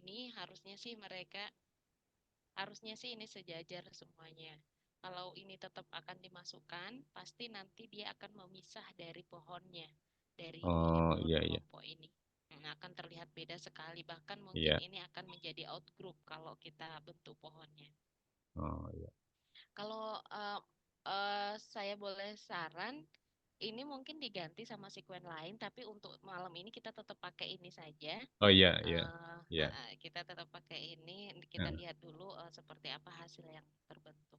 ini harusnya sih ini sejajar semuanya. Kalau ini tetap akan dimasukkan, pasti nanti dia akan memisah dari pohonnya, dari Oh dua iya iya kelompok ini. Akan terlihat beda sekali, bahkan mungkin iya. ini akan menjadi outgroup kalau kita bentuk pohonnya. Oh iya. Kalau saya boleh saran, ini mungkin diganti sama sekuen lain, tapi untuk malam ini kita tetap pakai ini saja. Oh iya iya iya. Kita tetap pakai ini, kita Nah, lihat dulu seperti apa hasil yang terbentuk.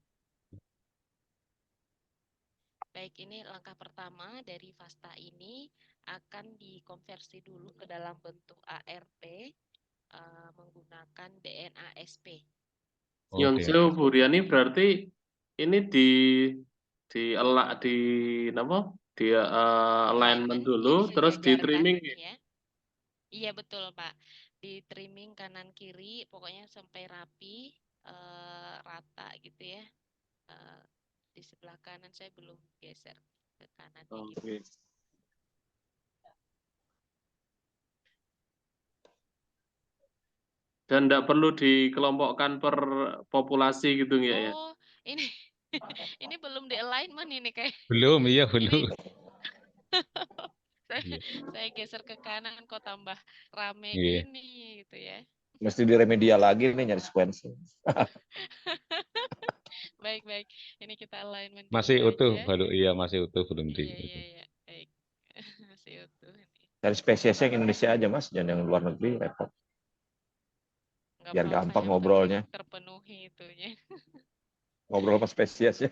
Baik, ini langkah pertama dari Fasta ini akan dikonversi dulu ke dalam bentuk ARP menggunakan DNA SP. oke. Yonseu Furiani berarti ini di apa? Di alignment dulu, terus di Disejajarkan, trimming. ya. Iya betul Pak. Di trimming kanan kiri, pokoknya sampai rapi, rata gitu ya. Eh, di sebelah kanan saya belum geser ke kanannya gitu. Oke. Dan tidak perlu dikelompokkan per populasi gitu nggak ya? Oh, ini ini belum di alignment ini kayak Belum, iya ini belum. saya, Iya. saya geser ke kanan kok tambah rame Iya. gini gitu ya. Mesti diremedial lagi nih nyari sequence. Baik, baik. Ini kita alignment dulu Masih utuh, aja. baru iya masih utuh belum di. Iya, iya, iya. Baik. Masih utuh ini. Cari spesiesnya yang Indonesia aja mas, jangan yang luar negeri repot. Biar Nggak apa-apa, gampang yang penting ngobrolnya. terpenuhi itunya. Ngobrol sama spesies ya.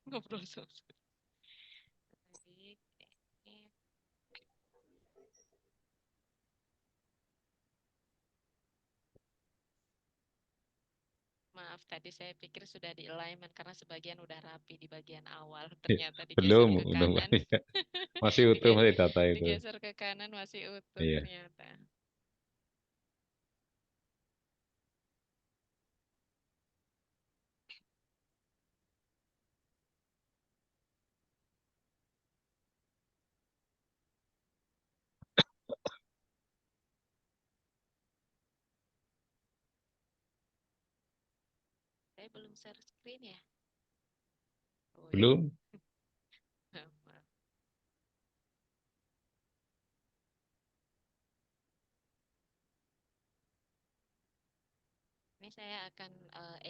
Ngobrol sama. Baik. Ini maaf, tadi saya pikir sudah di alignment karena sebagian udah rapi di bagian awal. Ternyata Belum, digeser ke belum. kanan. Iya. Masih utuh masih data itu. Digeser ke kanan masih utuh Iya. ternyata. Saya belum share screen ya. Oh ya. Belum. Maaf. Ini saya akan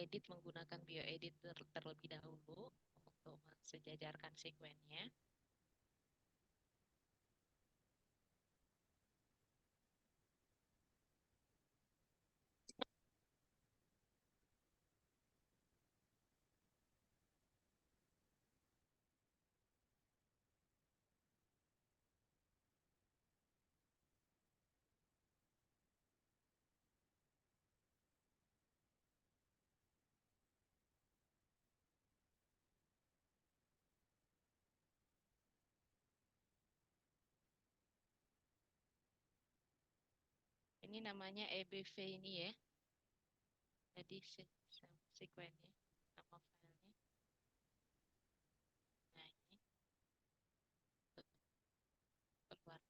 edit menggunakan bioedit terlebih dahulu untuk sejajarkan sekuennya. Ini namanya EBV ini ya. Jadi sekuennya, nama filenya. Nah ini keluar.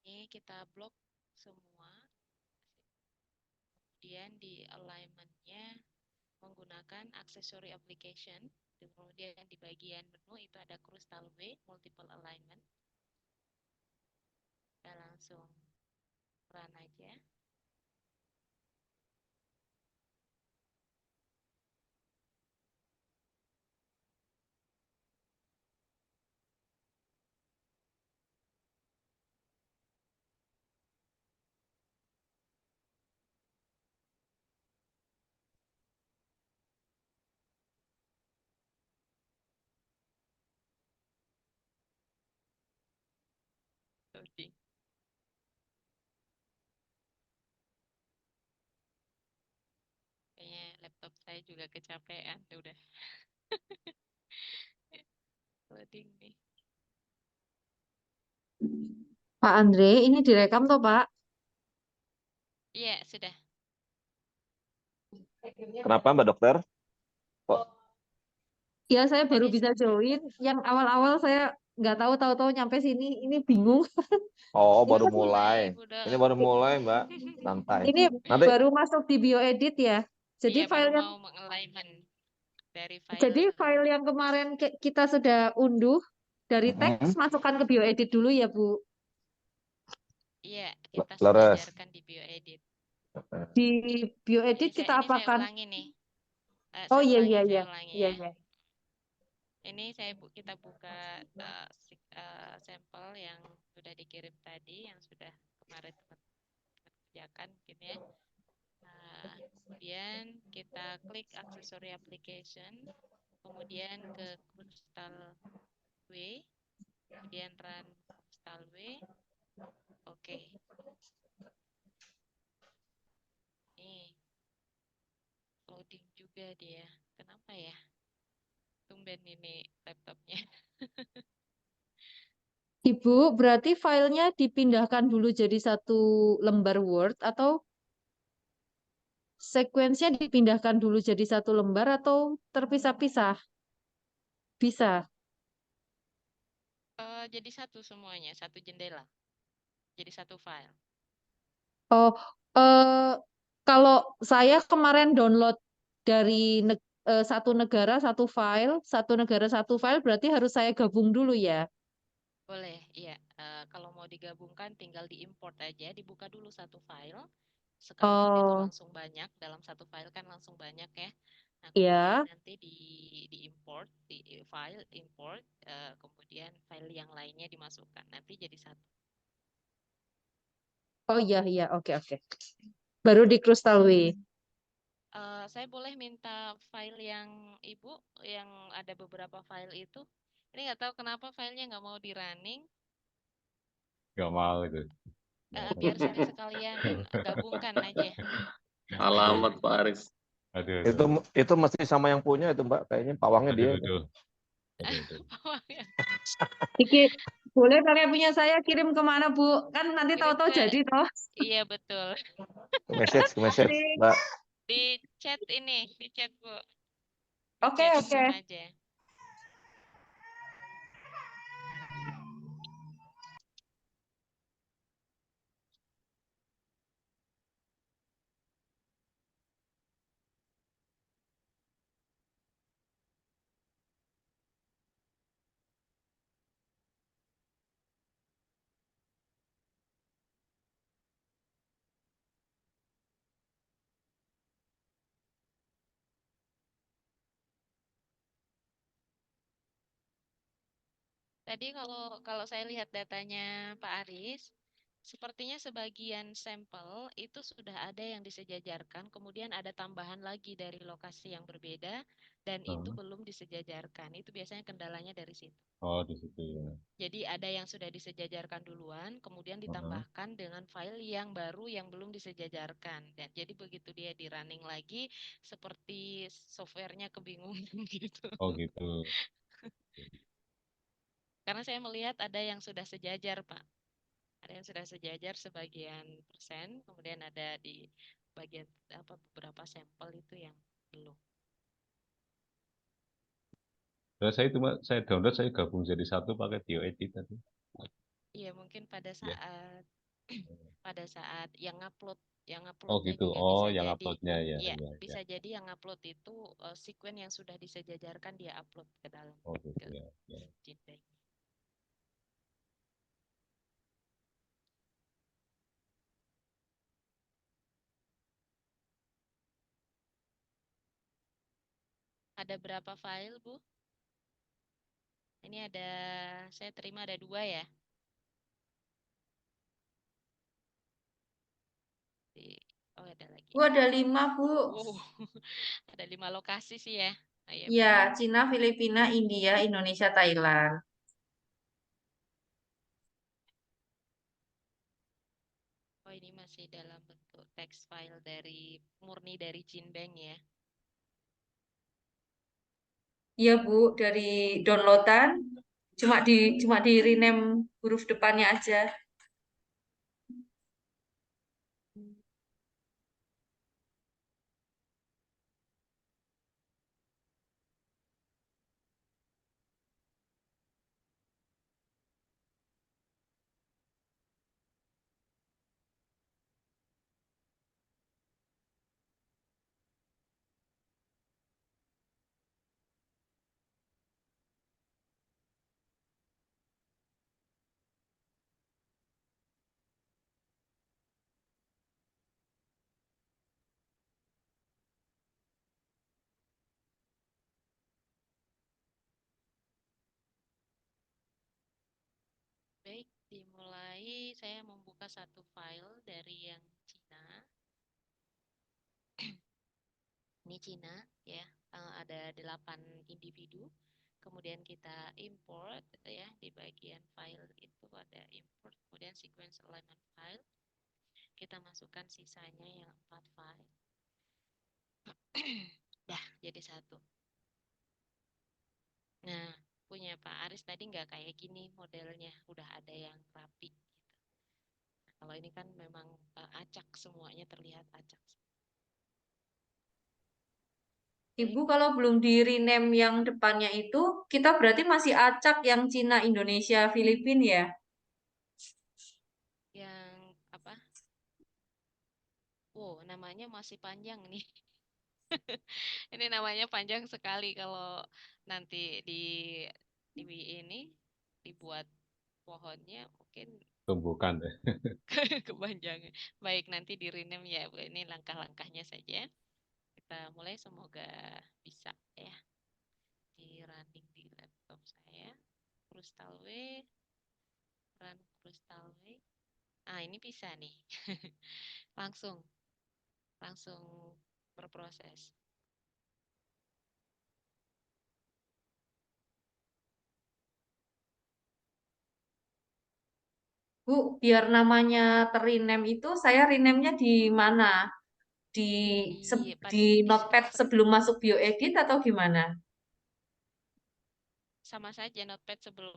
Ini kita blok semua. Kemudian di alignment-nya menggunakan accessory application. Kemudian di bagian menu itu ada crystal W, multiple alignment. Kita langsung run aja. Loading. Kayaknya laptop saya juga kecapean. Udah. Loading nih. Pak Andre, ini direkam toh Pak? Iya, sudah. Kenapa Mbak Dokter? Kok Ya saya baru Tadi bisa join. Yang awal-awal saya nggak tahu nyampe sini ini bingung. Oh, Ini baru masih mulai. Budol. Ini baru mulai, Mbak. Santai. ini Nanti baru masuk di bioedit ya. Jadi Iya, baru file yang mau mengalignment dari jadi file. file yang kemarin kita sudah unduh dari teks masukkan ke bioedit dulu ya, Bu. Iya, kita leres. sejajarkan di bioedit. Di Ini bioedit saya, kita ini saya apakan? ulangi nih. Oh Saya iya ulangi, iya saya iya. ulangi Iya ya. iya. Ini kita buka sampel yang sudah dikirim tadi, yang sudah kemarin teman-teman kerjakan mungkin ya. Nah, kemudian kita klik accessory application, kemudian ke Crystal W, kemudian run Crystal W. Oke. Nih, loading juga dia. Kenapa ya? Tumben ini laptopnya. Ibu, berarti filenya dipindahkan dulu jadi satu lembar Word atau sekuensinya dipindahkan dulu jadi satu lembar atau terpisah-pisah? Bisa. Jadi satu semuanya, satu jendela. Jadi satu file. Oh, kalau saya kemarin download dari satu negara satu file berarti harus saya gabung dulu ya. Boleh, iya. Kalau mau digabungkan tinggal diimport aja, dibuka dulu satu file. Sekalipun itu Oh, langsung banyak, dalam satu file kan langsung banyak ya. Nah, kemudian iya. nanti diimport, di file import, kemudian file yang lainnya dimasukkan. Nanti jadi satu. Oh iya iya, oke oke. Baru di Crystalway. Saya boleh minta file yang Ibu, yang ada beberapa file itu. Ini nggak tahu kenapa filenya nggak mau di running. Nggak mau itu. Biar saya sekalian gabungkan aja. Alamat Pak Aris. Aduh, Itu mesti sama yang punya itu, Mbak. Kayaknya pawangnya dia. aduh. Aduh. Iki boleh pakai punya saya kirim kemana, Bu? Kan nanti Kirim tahu-tahu ke, jadi toh. iya betul. Ke message, Mbak. Di chat ini, di chat Bu. Di Oke chat oke. Zoom aja. Tadi kalau saya lihat datanya Pak Aris, sepertinya sebagian sampel itu sudah ada yang disejajarkan, kemudian ada tambahan lagi dari lokasi yang berbeda, dan itu belum disejajarkan. Itu biasanya kendalanya dari situ. Oh, di situ ya. Jadi ada yang sudah disejajarkan duluan, kemudian ditambahkan dengan file yang baru yang belum disejajarkan. Dan jadi begitu dia di running lagi, seperti softwarenya kebingungan gitu. Oh gitu. Karena saya melihat ada yang sudah sejajar, Pak. Ada yang sudah sejajar sebagian persen, kemudian ada di bagian beberapa sampel itu yang belum. Terus saya download, saya gabung jadi satu pakai bioedit tadi. Iya, mungkin pada Ya. saat pada saat yang upload Oh gitu. juga Oh, bisa yang jadi. uploadnya ya. Iya, Ya, ya. bisa jadi yang upload itu sekuen yang sudah disejajarkan dia upload ke dalam Oh gitu ke ya. Ya. Jitbag. Ada berapa file, Bu? Ini saya terima ada 2 ya. Oh, ada lagi. Bu ada 5, Bu. Wow, ada 5 lokasi sih ya. Oh, iya, Ya, benar. Cina, Filipina, India, Indonesia, Thailand. Oh, ini masih dalam bentuk text file murni dari Jinbeng ya. Iya, Bu, dari downloadan cuma di rename huruf depannya aja. saya membuka satu file dari yang Cina. Ini Cina ya, ada 8 individu. Kemudian kita import ya, di bagian file itu ada import, kemudian sequence alignment file. Kita masukkan sisanya yang 4 file. Dah jadi satu. Nah, punya Pak Aris tadi nggak kayak gini modelnya, udah ada yang rapi gitu. Nah, kalau ini kan memang acak, semuanya terlihat acak. Ibu kalau belum di rename yang depannya itu, kita berarti masih acak yang Cina, Indonesia, Filipina ya? Yang apa? Wow, namanya masih panjang nih. Ini namanya panjang sekali kalau nanti di ini dibuat pohonnya mungkin Tumbukan deh. kepanjangan. Baik, nanti di rename ya Bu. Ini langkah-langkahnya saja. Kita mulai, semoga bisa ya. Di running di laptop saya. Crystalway, run Crystalway. Ah, ini bisa nih. Langsung berproses. Bu, biar namanya rename itu, saya rename-nya di mana? Di di Notepad sebelum masuk bioedit atau gimana? Sama saja, Notepad sebelum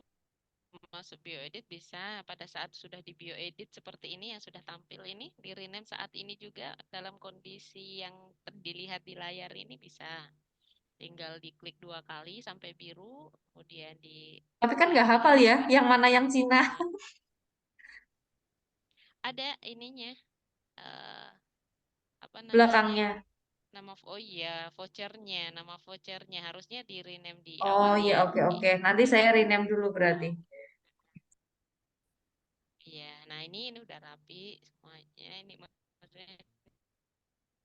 masuk bioedit bisa. Pada saat sudah di bioedit seperti ini yang sudah tampil ini, di rename saat ini juga dalam kondisi yang dilihat di layar ini bisa. Tinggal diklik 2 kali sampai biru, kemudian di Tapi kan nggak hafal ya, yang mana yang Cina. ada ininya, apa namanya? Belakangnya. Oh iya, vouchernya, nama vouchernya harusnya di rename di Oh awal iya, ya. oke. Nanti saya rename dulu berarti. Iya, nah ini udah rapi semuanya. Ini maksudnya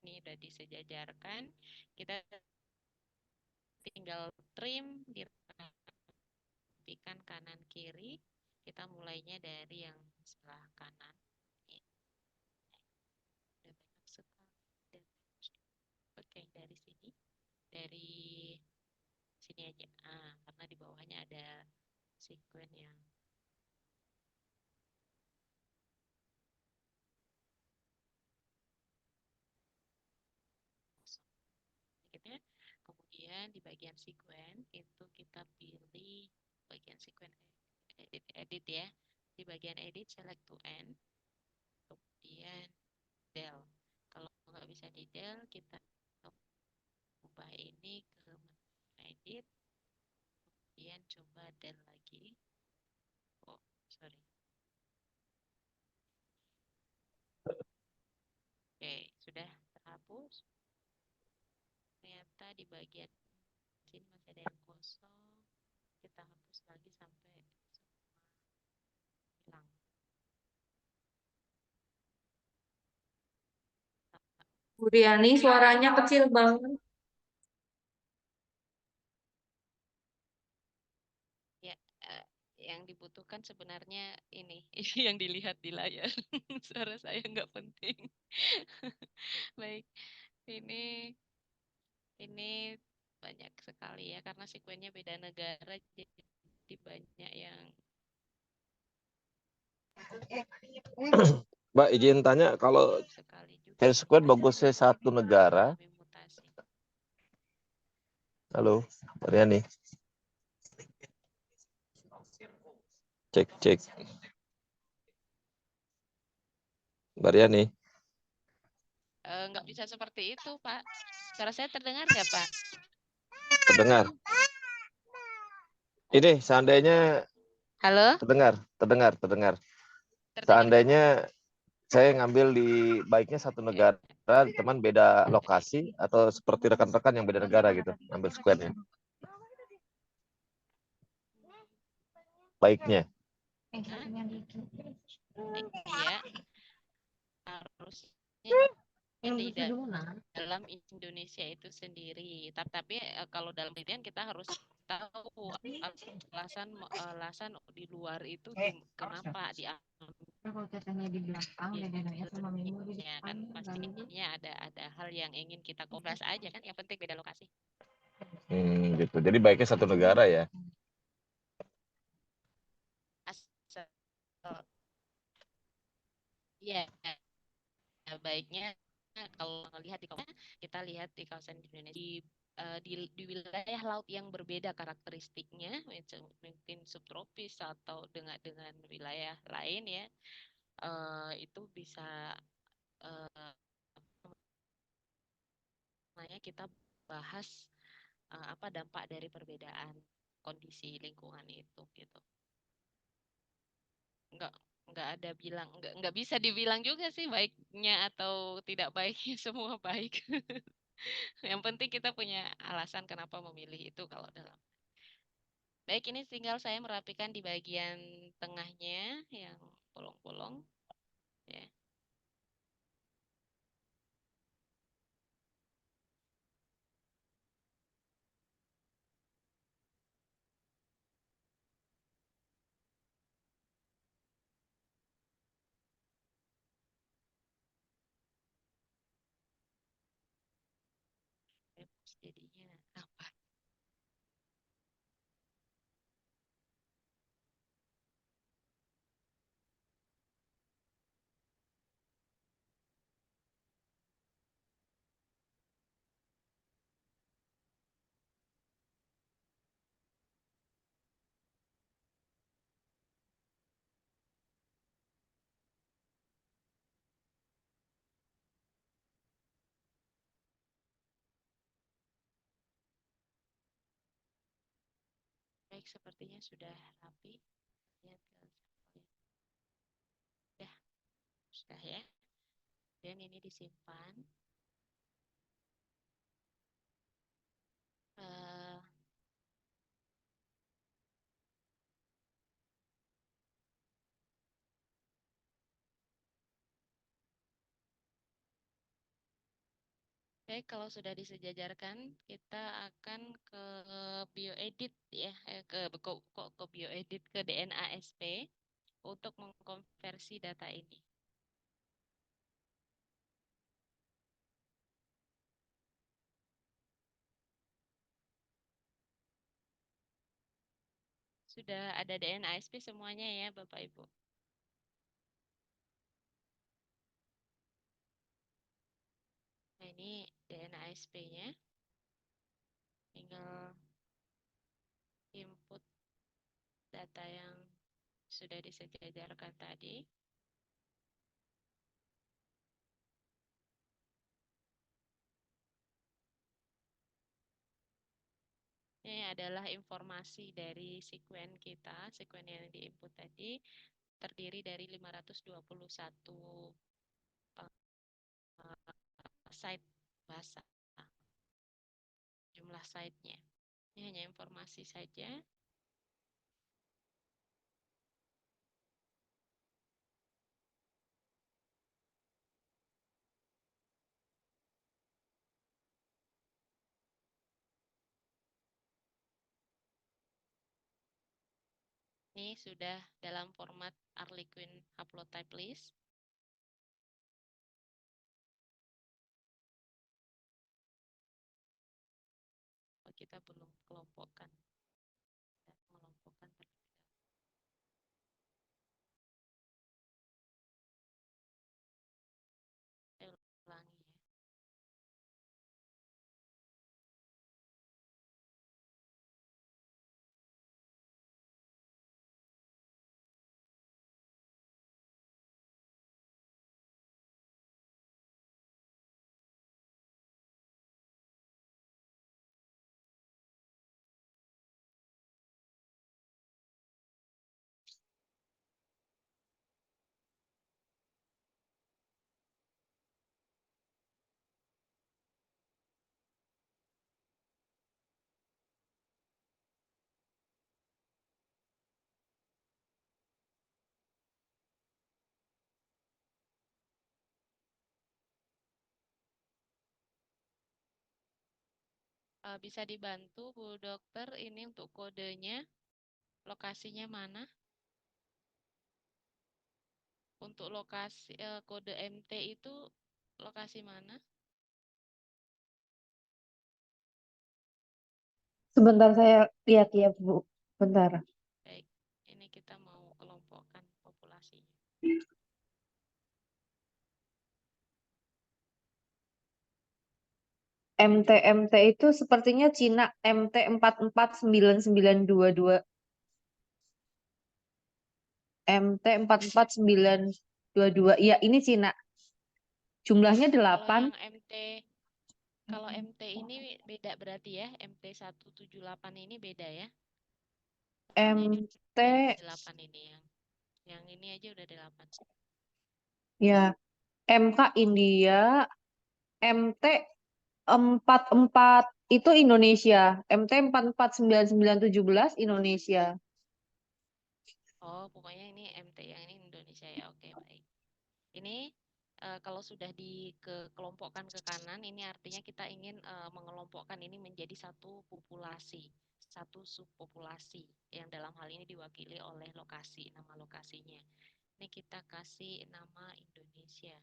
ini udah disejajarkan. Kita tinggal trim, dirapikan kanan kiri. Kita mulainya dari yang sebelah kanan. Udah banyak sekali. Oke, dari sini. Dari sini aja. Karena di bawahnya ada sekuen yang sedikitnya. Kemudian di bagian sekuen itu kita pilih bagian sekuen edit ya. Di bagian edit select to end. Kemudian del. Kalau nggak bisa di del, kita ubah ini ke menu edit. Kemudian coba del lagi. Oh, sorry. Oke, sudah terhapus. Ternyata di bagian sini masih ada yang kosong. Kita hapus lagi sampai semua hilang. Bu Riani, suaranya kecil banget. Ya, yang dibutuhkan sebenarnya ini yang dilihat di layar. Suara saya nggak penting. Baik, ini banyak sekali ya karena sekuennya beda negara, jadi banyak yang Mbak izin tanya, kalau sekali juga. Hairspray bagusnya satu negara. Halo, Mbak Riani. Cek. Mbak Riani. Nggak bisa seperti itu, Pak. Suara saya terdengar nggak, Pak? Terdengar. Ini seandainya. Halo? Terdengar. Seandainya saya ngambil di baiknya satu negara, teman beda lokasi, atau seperti rekan-rekan yang beda negara gitu, ambil square-nya. Baiknya. Iya. Harusnya di dalam Indonesia itu sendiri. Tapi kalau dalam penelitian kita harus tahu alasan di luar itu kenapa diambil Kalau katanya di belakang Iya, dan dananya sama menu di ya depan kan lalu pastinya ada hal yang ingin kita kopas aja kan, yang penting beda lokasi. Gitu. Jadi baiknya satu negara ya. Asal ya baiknya kalau melihat di kawasan, kita lihat di kawasan Indonesia di wilayah laut yang berbeda karakteristiknya, mungkin subtropis atau dengan wilayah lain ya, itu bisa namanya kita bahas apa dampak dari perbedaan kondisi lingkungan itu gitu. Nggak nggak ada bilang nggak bisa dibilang juga sih baiknya atau tidak baiknya semua baik. Yang penting kita punya alasan kenapa memilih itu kalau dalam. Baik, ini tinggal saya merapikan di bagian tengahnya yang bolong-bolong ya. Jadinya apa? Baik, sepertinya sudah rapi. Lihat ke sudah ya. Dan ini disimpan. Eh, Baik, kalau sudah disejajarkan, kita akan ke bioedit ya, ke bioedit ke DNA SP untuk mengkonversi data ini. Sudah ada DNA SP semuanya ya, Bapak Ibu. Nah, ini DNA SP-nya. Tinggal input data yang sudah disejajarkan tadi. Ini adalah informasi dari sekuen kita, sekuen yang diinput tadi terdiri dari 521 site bahasa, jumlah site-nya. Ini hanya informasi saja. Ini sudah dalam format Harlequin haplotype list. Kita belum kelompokkan dan mengelompokkan terlebih dahulu. Saya ulangi ya. Bisa dibantu Bu Dokter ini untuk kodenya, lokasinya mana? untuk lokasi kode MT itu lokasi mana? Sebentar saya lihat ya, Bu. Bentar. Baik, ini kita mau kelompokkan populasinya. MT itu sepertinya Cina MT 449922. MT 44922. Iya, ini Cina. Jumlahnya Kalau 8. yang kalau MT ini beda berarti ya, MT 178 ini beda ya. MT Yang 8 ini yang ini aja udah 8. ya, MK India, MT 44 itu Indonesia, MT 449917 Indonesia. Oh, pokoknya ini MT yang ini Indonesia ya. Oke, baik. Ini kalau sudah dikelompokkan ke kanan, ini artinya kita ingin mengelompokkan ini menjadi satu populasi, satu subpopulasi yang dalam hal ini diwakili oleh lokasi, nama lokasinya. Ini kita kasih nama Indonesia.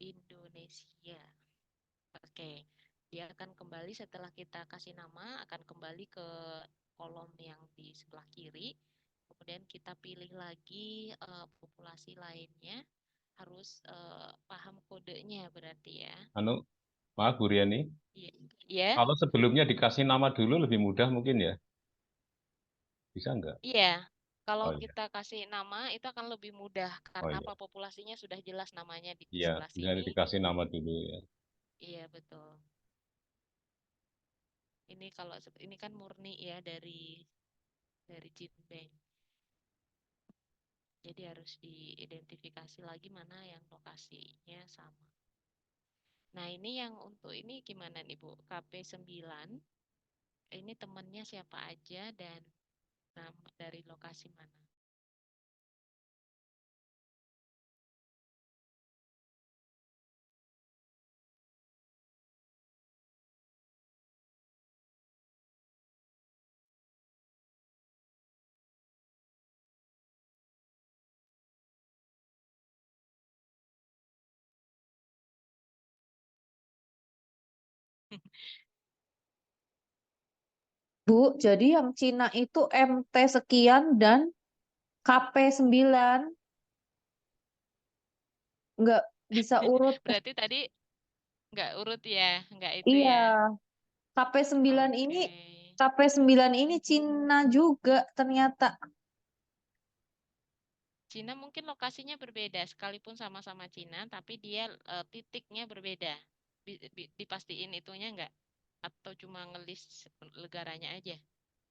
Indonesia. Oke, dia akan kembali setelah kita kasih nama, akan kembali ke kolom yang di sebelah kiri. Kemudian kita pilih lagi populasi lainnya, harus paham kodenya berarti ya. Maaf Bu Riani, Iya. kalau sebelumnya dikasih nama dulu lebih mudah mungkin ya? Bisa nggak? Iya. Kalau Oh iya, kita kasih nama itu akan lebih mudah oh karena iya. apa, populasinya sudah jelas namanya di Iya, sebelah bisa sini. dikasih nama dulu ya. Iya, betul. Ini kalau ini kan murni ya dari Jinbei. Jadi harus diidentifikasi lagi mana yang lokasinya sama. Nah, ini yang untuk ini gimana nih Bu? KP9. Ini temannya siapa aja dan nama dari lokasi mana? Bu, jadi yang Cina itu MT sekian dan KP9. Nggak bisa urut. Berarti tadi nggak urut ya, nggak itu Iya, ya. KP9 ini Oke. KP9 ini Cina juga ternyata. Cina mungkin lokasinya berbeda, sekalipun sama-sama Cina, tapi dia titiknya berbeda. Dipastiin itunya nggak? Atau cuma ngelis negaranya aja?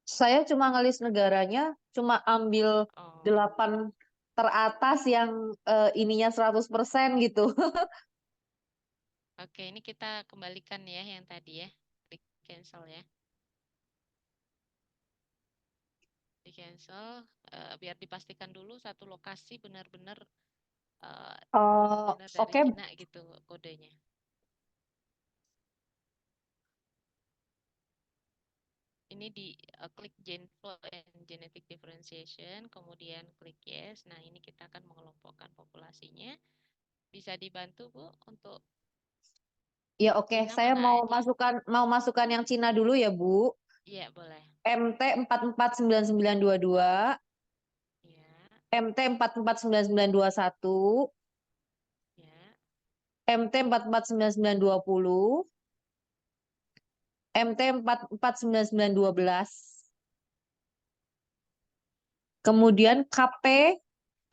Saya cuma ngelis negaranya, cuma ambil Oh, 8 teratas yang ininya 100% gitu. oke. Ini kita kembalikan ya yang tadi ya. Klik cancel ya. Di cancel, biar dipastikan dulu satu lokasi benar-benar benar dari Oke, Cina gitu kodenya. Ini di klik Genflow and Genetic Differentiation, kemudian klik yes. Nah, ini kita akan mengelompokkan populasinya. Bisa dibantu Bu untuk ya oke. Cina Saya mana mau aja? masukkan yang Cina dulu ya, Bu. Iya, boleh. MT 449922, Ya, MT 449921, ya. MT 449920, MT 449912. Kemudian KP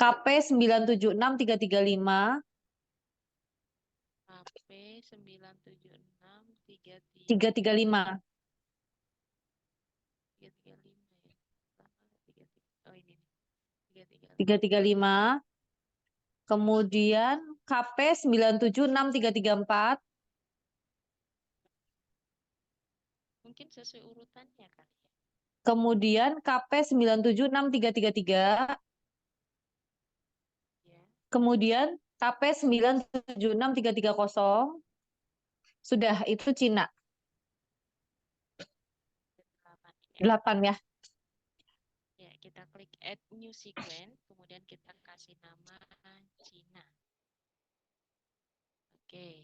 976335 HP 97633 335. 335 ya. Pertama 33. Oh, ini nih. 335. 335. Kemudian KP 976334. Mungkin sesuai urutannya kali ya. Kemudian KP 976333. Ya, Kemudian KP 976330. Sudah, itu Cina. 8 ya. 8 ya. Ya, kita Kita klik add new sequence, kemudian kita kasih nama Cina. Oke,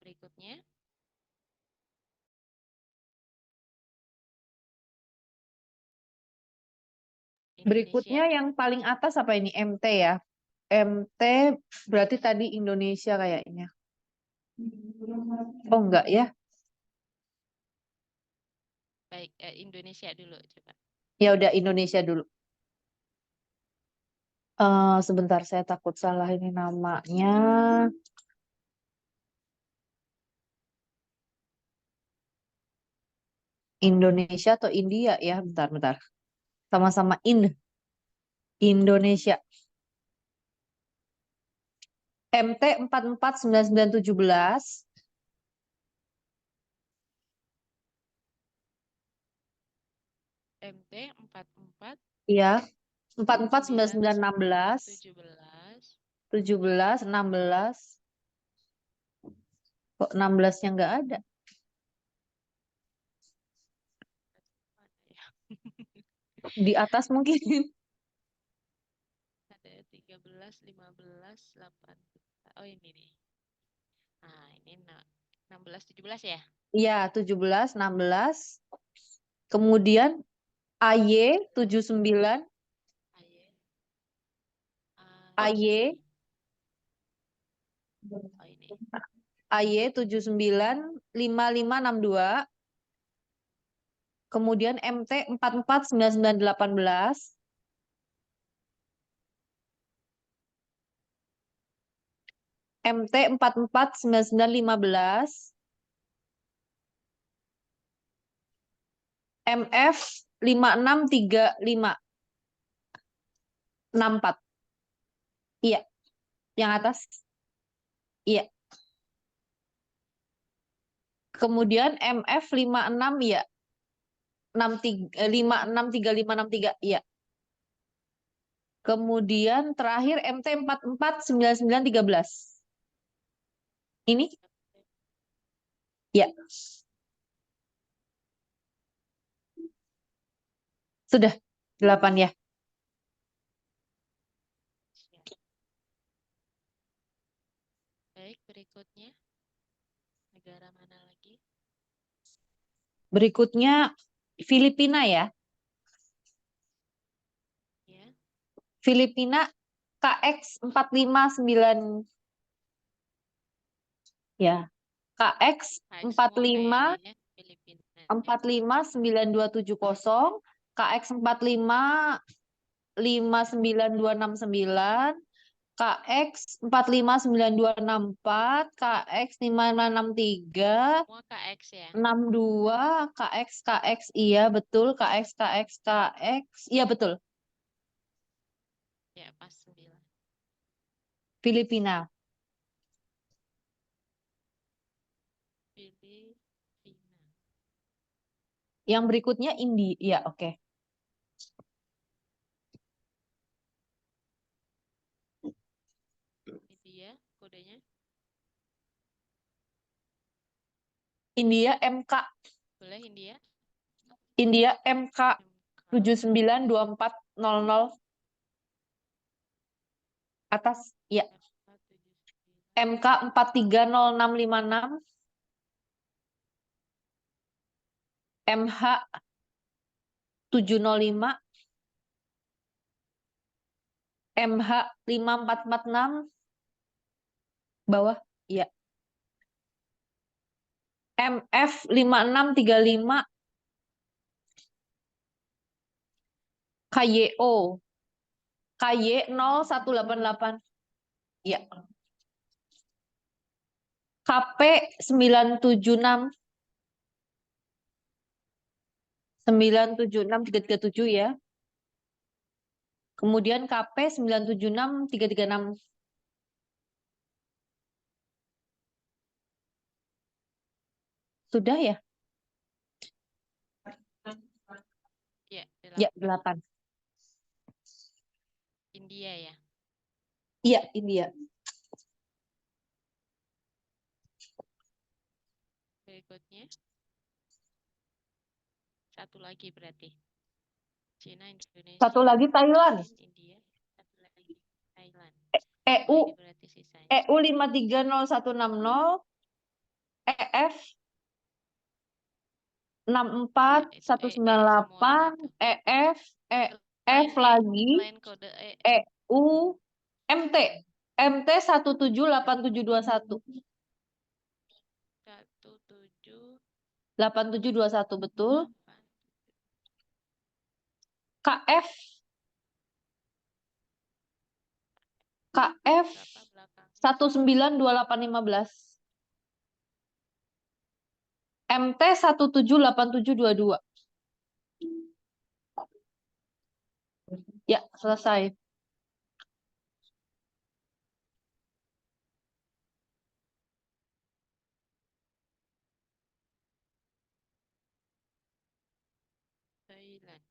berikutnya. Berikutnya yang paling atas apa ini? MT ya. MT berarti tadi Indonesia kayaknya. Oh enggak ya? Baik, Indonesia dulu coba. Ya udah Indonesia dulu. Sebentar saya takut salah ini namanya. Indonesia atau India ya? Bentar. Sama-sama Indonesia. MT 449917. MT 44 Iya. 449916. 17 16. Kok 16-nya nggak ada? Di atas mungkin. ada 13, 15, 8. Oh ini nih. Nah, ini 16, 17 ya? Iya, 17, 16. Kemudian AY 79. AY. Oh ini. AY 79 5562. Kemudian MT 449918. MT 449915. MF 563564. Iya, yang atas. Iya. Kemudian MF 56 ya. 563563. Iya. Kemudian terakhir MT 449913. Ini? Ya. Sudah 8 ya. Baik, berikutnya. Negara mana lagi? Berikutnya Filipina ya. Ya. Filipina KX 459 ya. KX 45 45970, KX 45 59269, KX 459264, KX 5563, Semua KX ya? 62, KX iya betul, KX iya betul. Ya, pas 9. Filipina. Filipina. Yang berikutnya India, ya oke. India, kodenya? India MK. Boleh India? India MK 792400. Atas, ya. MK 430656. MH 705. MH 5446. Bawah, ya. MF 5635. KYO. KY 0188. Ya. KP 976. 976-337 ya. Kemudian KP 976-336. Sudah ya? Ya, Ya, 8. India ya? Iya, India. Berikutnya. Satu lagi berarti. Cina, Indonesia, Satu lagi Thailand. India, satu lagi Thailand. EU Oh, ini berarti sisanya. EU 530160, EF Ya, itu semua 64198, itu. EF, Selain EF lagi, selain kode EU, MT 178721. 17 8721 betul. KF KF berapa belakang? 192815. MT 178722. Ya, selesai. Thailand.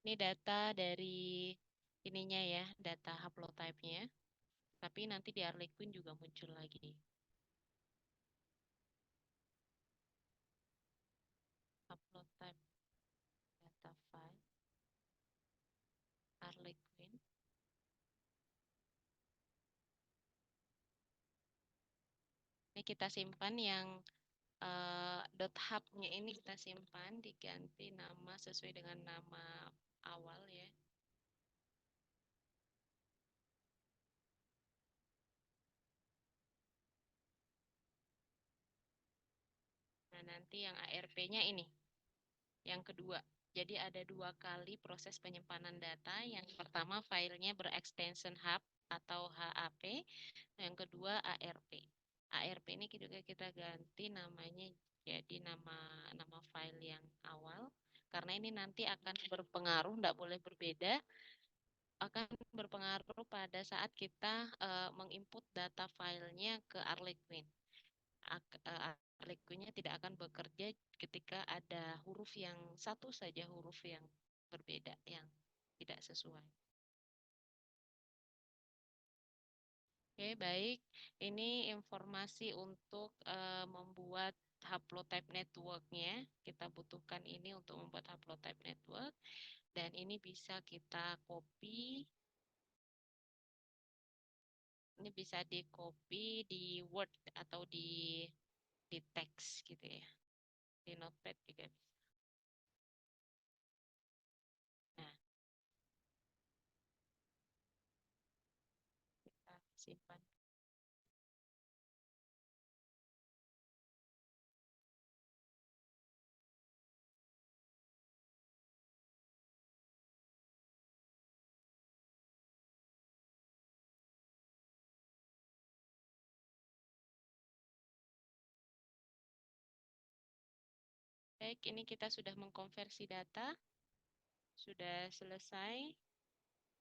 Ini data dari ininya ya, data haplotype-nya. Tapi nanti di Harlequin juga muncul lagi. Haplotype data file Harlequin. Ini kita simpan yang .hub-nya ini kita simpan, diganti nama sesuai dengan nama awal ya. Nah, nanti yang ARP-nya ini, yang kedua. Jadi ada 2 kali proses penyimpanan data. Yang pertama filenya berekstension hub atau HAP, yang kedua ARP. ARP ini juga kita ganti namanya jadi nama file yang awal, karena ini nanti akan berpengaruh, tidak boleh berbeda, akan berpengaruh pada saat kita menginput data filenya ke Harlequin. Harlequin-nya tidak akan bekerja ketika ada huruf yang satu saja, huruf yang berbeda, yang tidak sesuai. Oke, baik. Ini informasi untuk membuat haplotype network-nya. Kita butuhkan ini untuk membuat haplotype network. Dan ini bisa kita copy. Ini bisa di copy di Word atau di teks gitu ya. Di Notepad juga bisa. Nah, kita simpan. Baik, ini kita sudah mengkonversi data. Sudah selesai.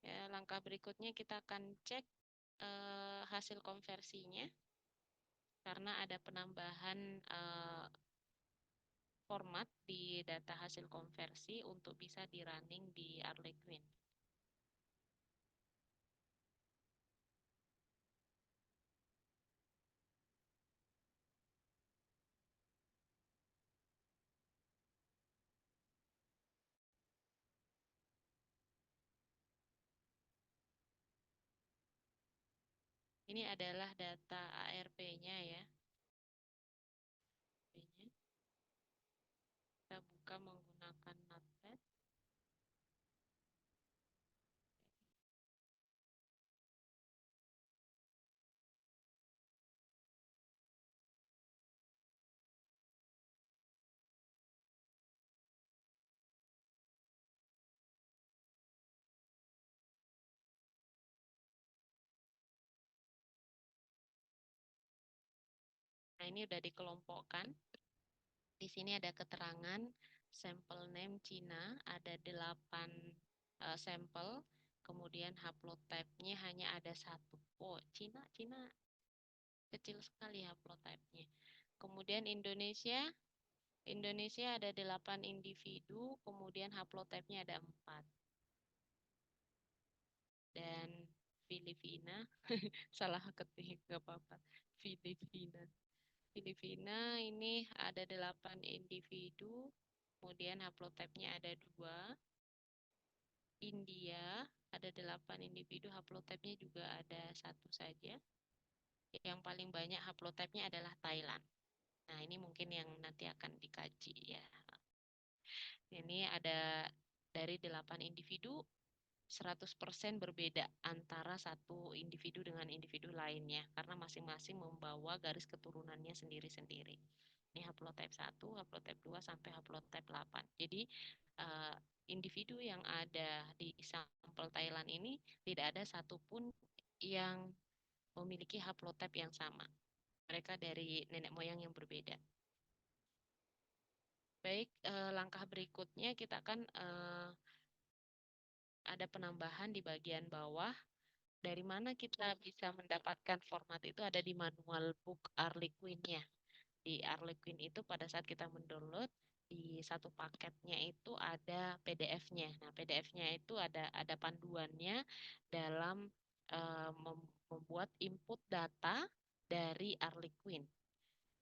Ya, langkah berikutnya kita akan cek hasil konversinya. Karena ada penambahan format di data hasil konversi untuk bisa di-running di Harlequin. Ini adalah data ARP-nya ya. Kita buka menggunakan Notepad. Nah, ini udah dikelompokkan. Di sini ada keterangan sampel name Cina, ada 8 sampel. Kemudian haplotype-nya hanya ada 1. Oh, Cina kecil sekali haplotype-nya. Kemudian Indonesia ada 8 individu, kemudian haplotype-nya ada 4. Dan Filipina, salah ketik, nggak apa-apa. Filipina ini ada 8 individu, kemudian haplotype-nya ada 2. India ada 8 individu, haplotype-nya juga ada 1 saja. Yang paling banyak haplotype-nya adalah Thailand. Nah, ini mungkin yang nanti akan dikaji ya. Ini ada dari 8 individu, 100% berbeda antara satu individu dengan individu lainnya, karena masing-masing membawa garis keturunannya sendiri-sendiri. Ini haplotype 1, haplotype 2, sampai haplotype 8. Jadi, individu yang ada di sampel Thailand ini tidak ada satupun yang memiliki haplotype yang sama. Mereka dari nenek moyang yang berbeda. Baik, langkah berikutnya kita akan ada penambahan di bagian bawah. Dari mana kita bisa mendapatkan format itu? Ada di manual book Harlequin-nya. Di Harlequin itu pada saat kita mendownload, di satu paketnya itu ada PDF-nya. Nah, PDF-nya itu ada panduannya dalam membuat input data dari Harlequin.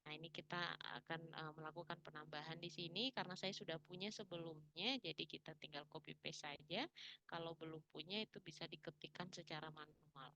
Nah, ini kita akan melakukan penambahan di sini karena saya sudah punya sebelumnya, jadi kita tinggal copy paste saja. Kalau belum punya itu bisa diketikkan secara manual.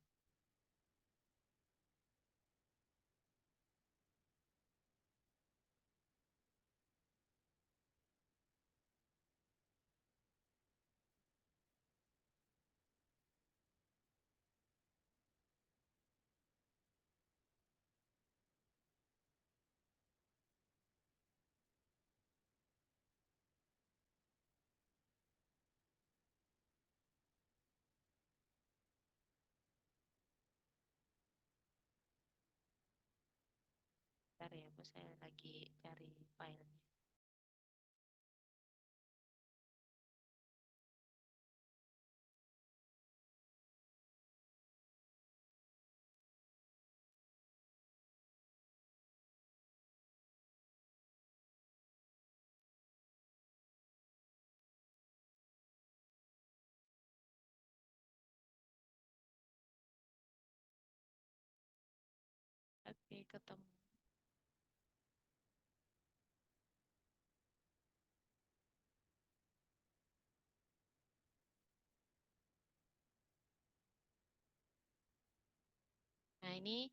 Bentar ya, Bu, saya lagi cari filenya. Oke, ketemu. Nah, ini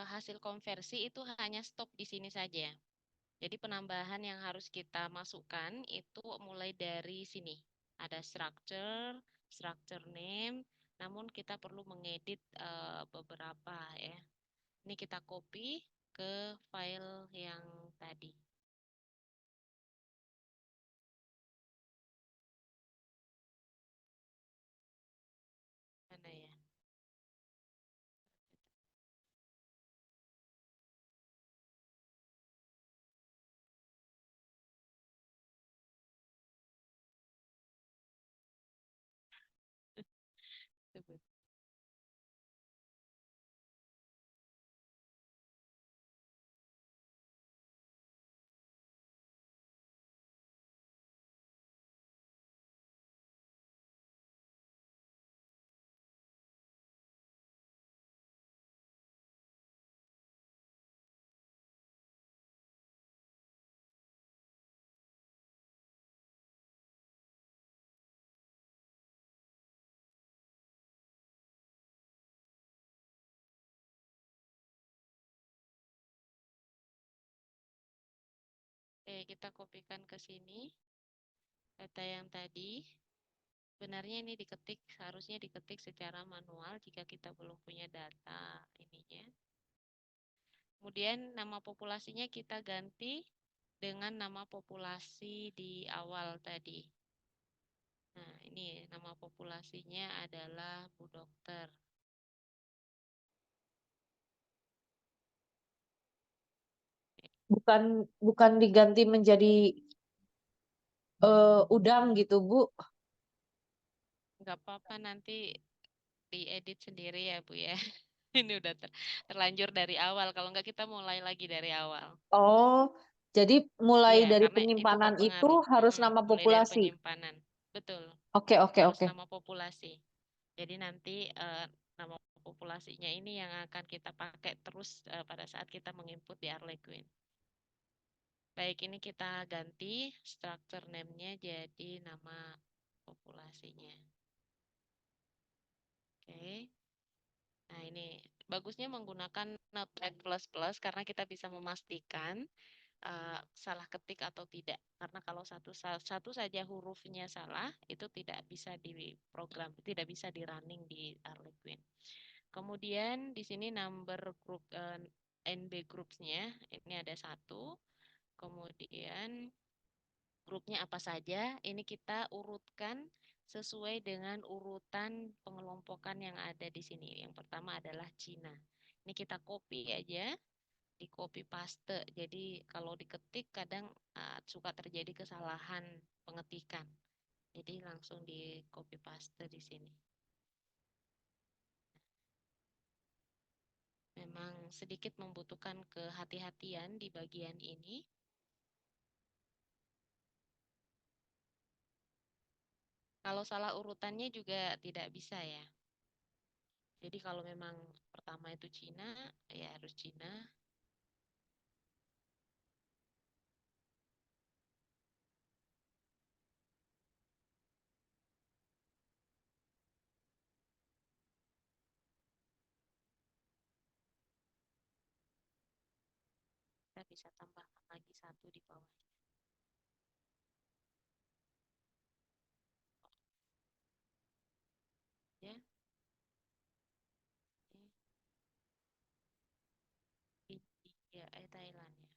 hasil konversi itu hanya stop di sini saja. Jadi penambahan yang harus kita masukkan itu mulai dari sini. Ada structure name, namun kita perlu mengedit beberapa ya. Ini kita copy ke file yang tadi. Mana ya? Sebut. Oke, kita kopikan ke sini. Data yang tadi. Sebenarnya ini harusnya diketik secara manual jika kita belum punya data ininya. Kemudian nama populasinya kita ganti dengan nama populasi di awal tadi. Nah, ini nama populasinya adalah Bu Dokter. Bukan diganti menjadi udang gitu, Bu. nggak apa-apa nanti diedit sendiri ya Bu ya. Ini udah terlanjur dari awal. Kalau nggak kita mulai lagi dari awal. Oh, jadi mulai Iya, dari karena itu penyimpanan itu berpengaruh. harus nama Mulai dari populasi. penyimpanan. Betul. Oke, oke, Harus oke. nama populasi. Jadi nanti nama populasinya ini yang akan kita pakai terus pada saat kita menginput di Harlequin. Baik, ini kita ganti structure name-nya jadi nama populasinya. Oke. Nah, ini bagusnya menggunakan Notepad++ karena kita bisa memastikan salah ketik atau tidak. Karena kalau satu saja hurufnya salah, itu tidak bisa diprogram, tidak bisa di running di Harlequin. Kemudian di sini number group NB groups-nya ini ada 1. Kemudian grupnya apa saja? Ini kita urutkan sesuai dengan urutan pengelompokan yang ada di sini. Yang pertama adalah Cina. Ini kita copy aja, di copy paste. Jadi kalau diketik kadang suka terjadi kesalahan pengetikan. Jadi langsung di copy paste di sini. Memang sedikit membutuhkan kehati-hatian di bagian ini. Kalau salah urutannya juga tidak bisa ya. Jadi kalau memang pertama itu Cina, ya harus Cina. Kita bisa tambahkan lagi 1 di bawah. Ya. India, Thailand ya.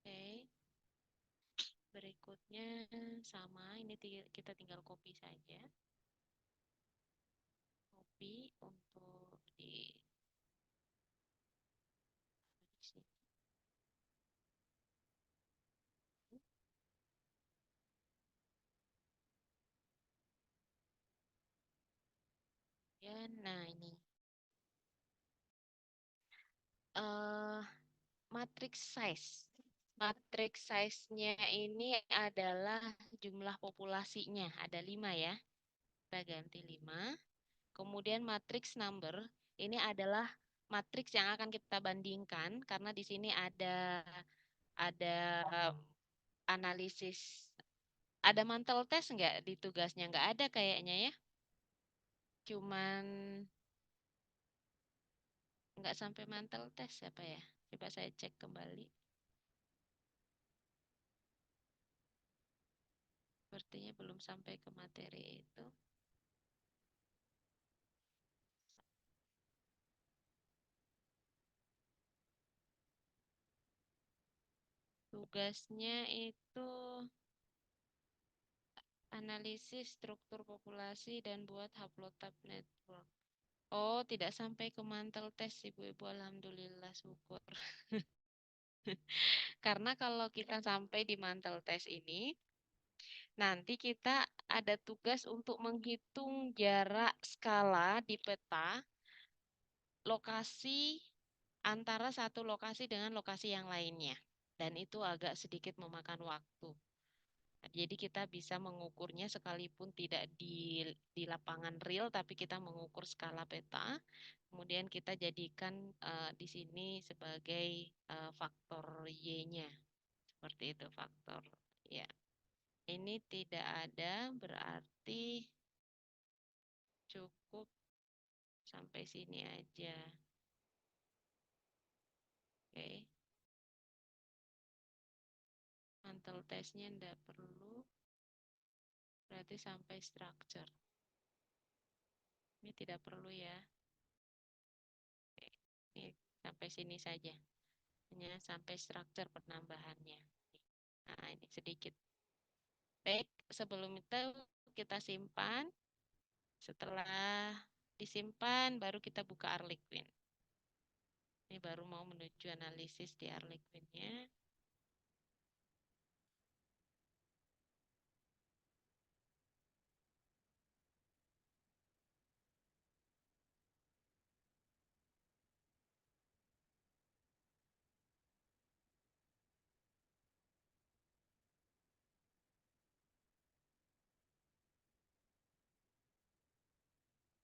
Oke. Berikutnya sama, ini kita tinggal copy saja. Copy untuk di sini. Ya, nah ini. Matrix size. Matrix size-nya ini adalah jumlah populasinya. Ada 5 ya. Kita ganti 5. Kemudian matrix number, ini adalah matriks yang akan kita bandingkan karena di sini ada analisis. Ada mantel test nggak di tugasnya? Nggak ada kayaknya ya. Cuman nggak sampai mantel test apa ya? Coba saya cek kembali. Sepertinya belum sampai ke materi itu. Tugasnya itu analisis struktur populasi dan buat haplotype network. Oh, tidak sampai ke mantel tes Ibu-ibu, alhamdulillah syukur. Karena kalau kita sampai di mantel tes ini, nanti kita ada tugas untuk menghitung jarak skala di peta lokasi antara satu lokasi dengan lokasi yang lainnya. Dan itu agak sedikit memakan waktu. Jadi kita bisa mengukurnya sekalipun tidak di lapangan real, tapi kita mengukur skala peta. Kemudian kita jadikan di sini sebagai faktor Y-nya. Seperti itu faktor. Ya. Ini tidak ada, berarti cukup sampai sini aja. Oke. Mantel tesnya tidak perlu. Berarti sampai structure. Ini tidak perlu ya. Oke. Ini sampai sini saja. Hanya sampai struktur penambahannya. Nah, ini sedikit. Baik, sebelum itu kita simpan. Setelah disimpan, baru kita buka Harlequin. Ini baru mau menuju analisis di Harlequin-nya.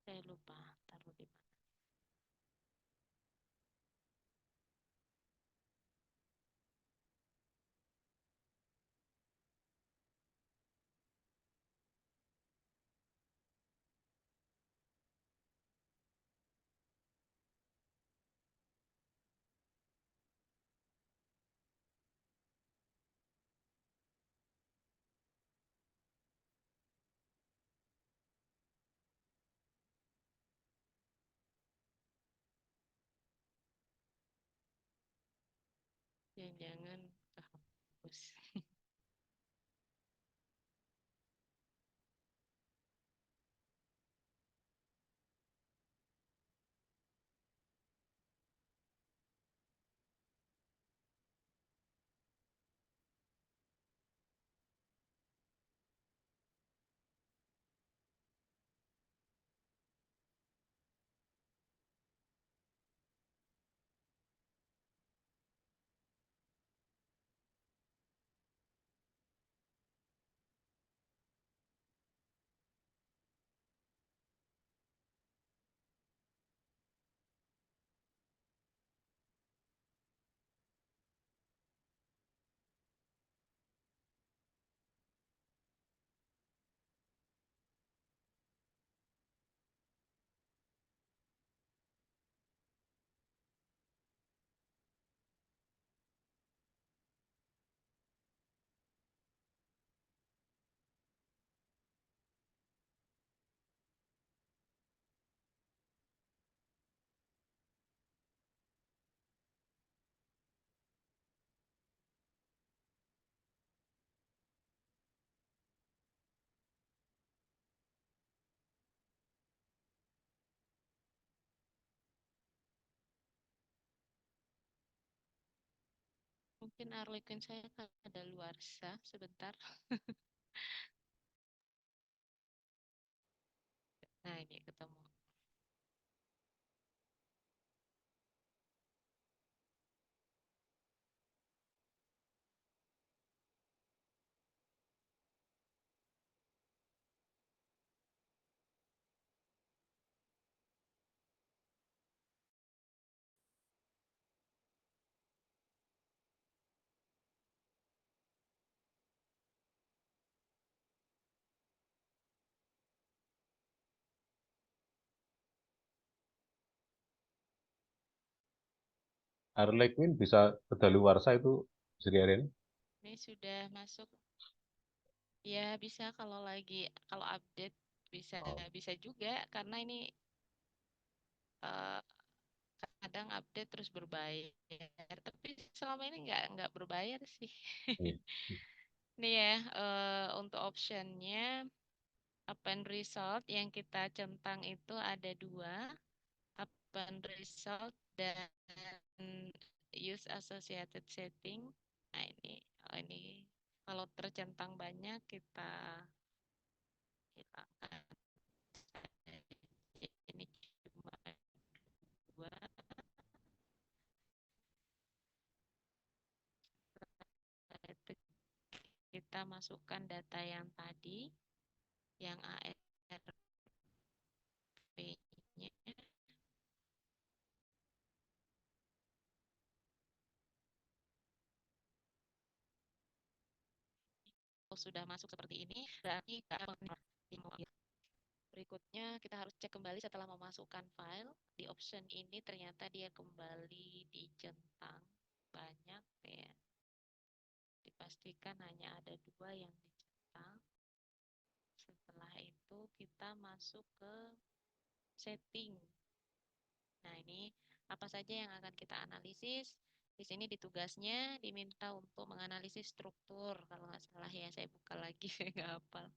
Saya lupa taruh di mana. Jangan kehapus. Mungkin Harlequin saya ada luarsa sebentar. Nah, ini ketemu. Harlequin bisa kedaluarsa itu Sri Erin? Ini sudah masuk. Ya, bisa kalau update bisa Oh. bisa juga karena ini eh, kadang update terus berbayar. Tapi selama ini nggak berbayar sih. Iya. Nih ya, untuk optionnya append result yang kita centang itu ada dua, append result dan use associated setting. Nah ini kalau tercentang banyak kita hilangkan. Ini cuma dua. Itu kita masukkan data yang tadi, yang ARP-nya. Kalau sudah masuk seperti ini, berarti berikutnya kita harus cek kembali setelah memasukkan file. Di option ini ternyata dia kembali dicentang banyak ya. Dipastikan hanya ada dua yang dicentang. Setelah itu kita masuk ke setting. Nah, ini apa saja yang akan kita analisis? Di sini di tugasnya diminta untuk menganalisis struktur. Kalau nggak salah ya, saya buka lagi, saya nggak hafal.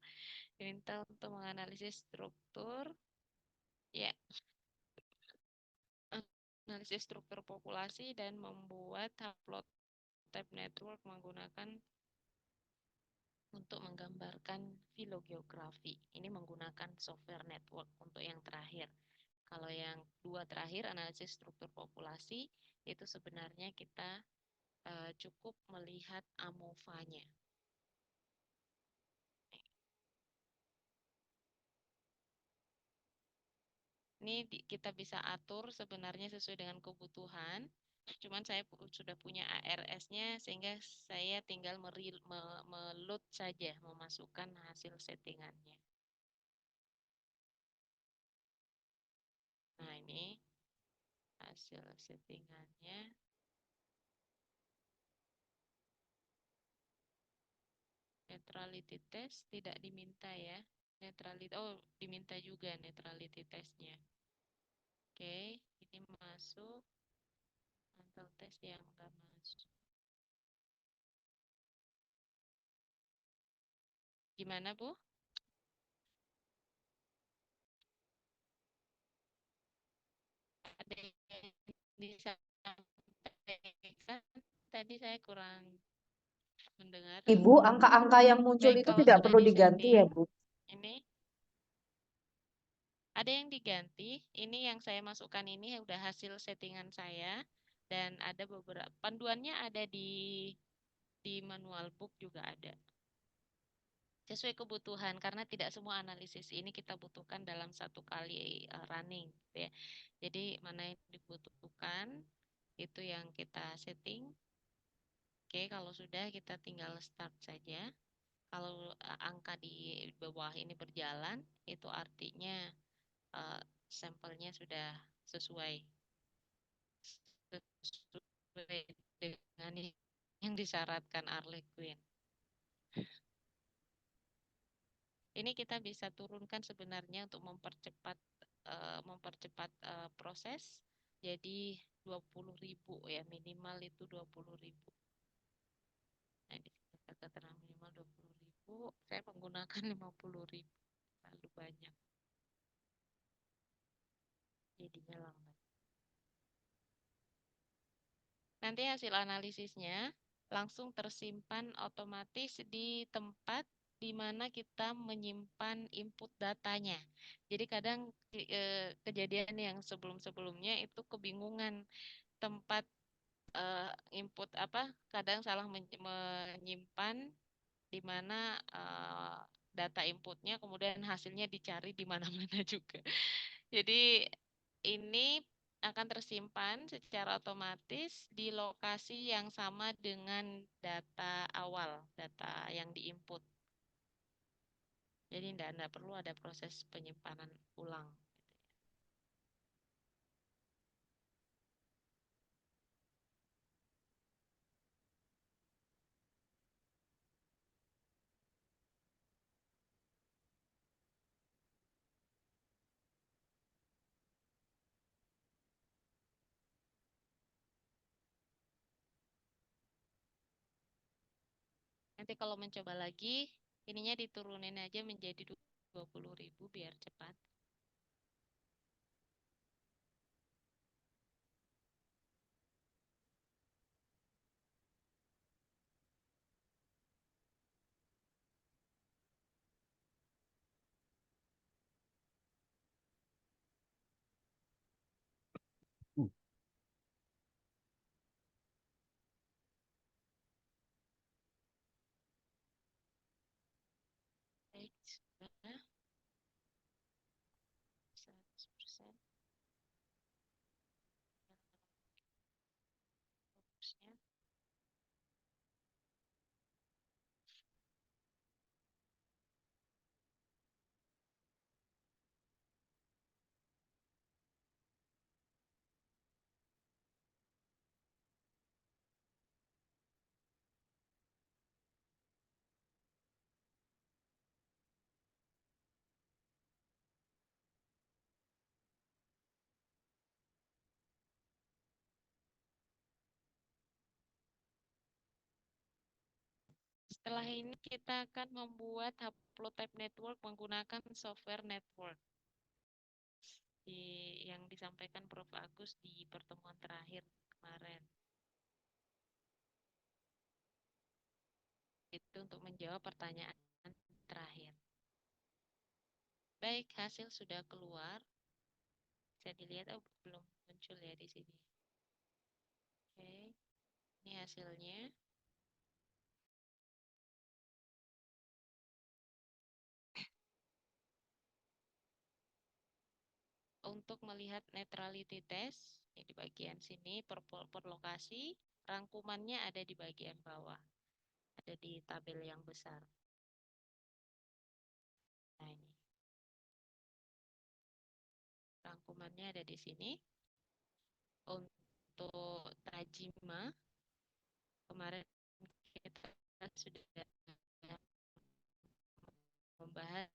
Diminta untuk menganalisis struktur. Ya, analisis struktur populasi dan membuat haplotype network menggunakan untuk menggambarkan filogeografi. Ini menggunakan software network untuk yang terakhir. Kalau yang dua terakhir, analisis struktur populasi, itu sebenarnya kita cukup melihat AMOVA-nya. Ini kita bisa atur sebenarnya sesuai dengan kebutuhan. Cuman saya sudah punya ARS-nya sehingga saya tinggal meload saja, memasukkan hasil settingannya. Nah, ini hasil settingannya. Neutrality test tidak diminta ya. Neutrality, oh diminta juga neutrality testnya. Oke, ini masuk. Mantel tes yang enggak masuk. Gimana, Bu? Ada yang disampaikan? Tadi saya kurang mendengar. Ibu, angka-angka yang muncul Baik, itu kalau tidak sudah perlu diganti ya, disetting, Bu? ini ada yang diganti. Ini yang saya masukkan ini udah hasil settingan saya dan ada beberapa panduannya ada di manual book juga ada. Sesuai kebutuhan karena tidak semua analisis ini kita butuhkan dalam satu kali running gitu ya. Jadi mana yang dibutuhkan itu yang kita setting. Oke, kalau sudah kita tinggal start saja. Kalau angka di bawah ini berjalan, itu artinya sampelnya sudah sesuai dengan yang disyaratkan Harlequin. Ini kita bisa turunkan sebenarnya untuk mempercepat proses. Jadi 20.000 ya, minimal itu 20.000. Nah, di sini keterangan minimal 20.000. Saya menggunakan 50.000. Terlalu banyak. Jadinya lambat. Nanti hasil analisisnya langsung tersimpan otomatis di tempat di mana kita menyimpan input datanya. Jadi kadang kejadian yang sebelum-sebelumnya itu kebingungan tempat input apa, kadang salah menyimpan di mana data inputnya, kemudian hasilnya dicari di mana-mana juga. Jadi ini akan tersimpan secara otomatis di lokasi yang sama dengan data awal, data yang diinput. Jadi tidak perlu ada proses penyimpanan ulang. Nanti kalau mencoba lagi, ininya diturunin aja menjadi 20.000 biar cepat. Baik, sudah 100%. Fokusnya. Setelah ini kita akan membuat haplotype network menggunakan software network. yang disampaikan Prof. Agus di pertemuan terakhir kemarin. Itu untuk menjawab pertanyaan terakhir. Baik, hasil sudah keluar. Bisa dilihat, oh belum muncul ya di sini. Oke, ini hasilnya. Untuk melihat neutrality test, di bagian sini per lokasi, rangkumannya ada di bagian bawah. Ada di tabel yang besar. Nah ini. Rangkumannya ada di sini. Untuk Tajima, kemarin kita sudah membahas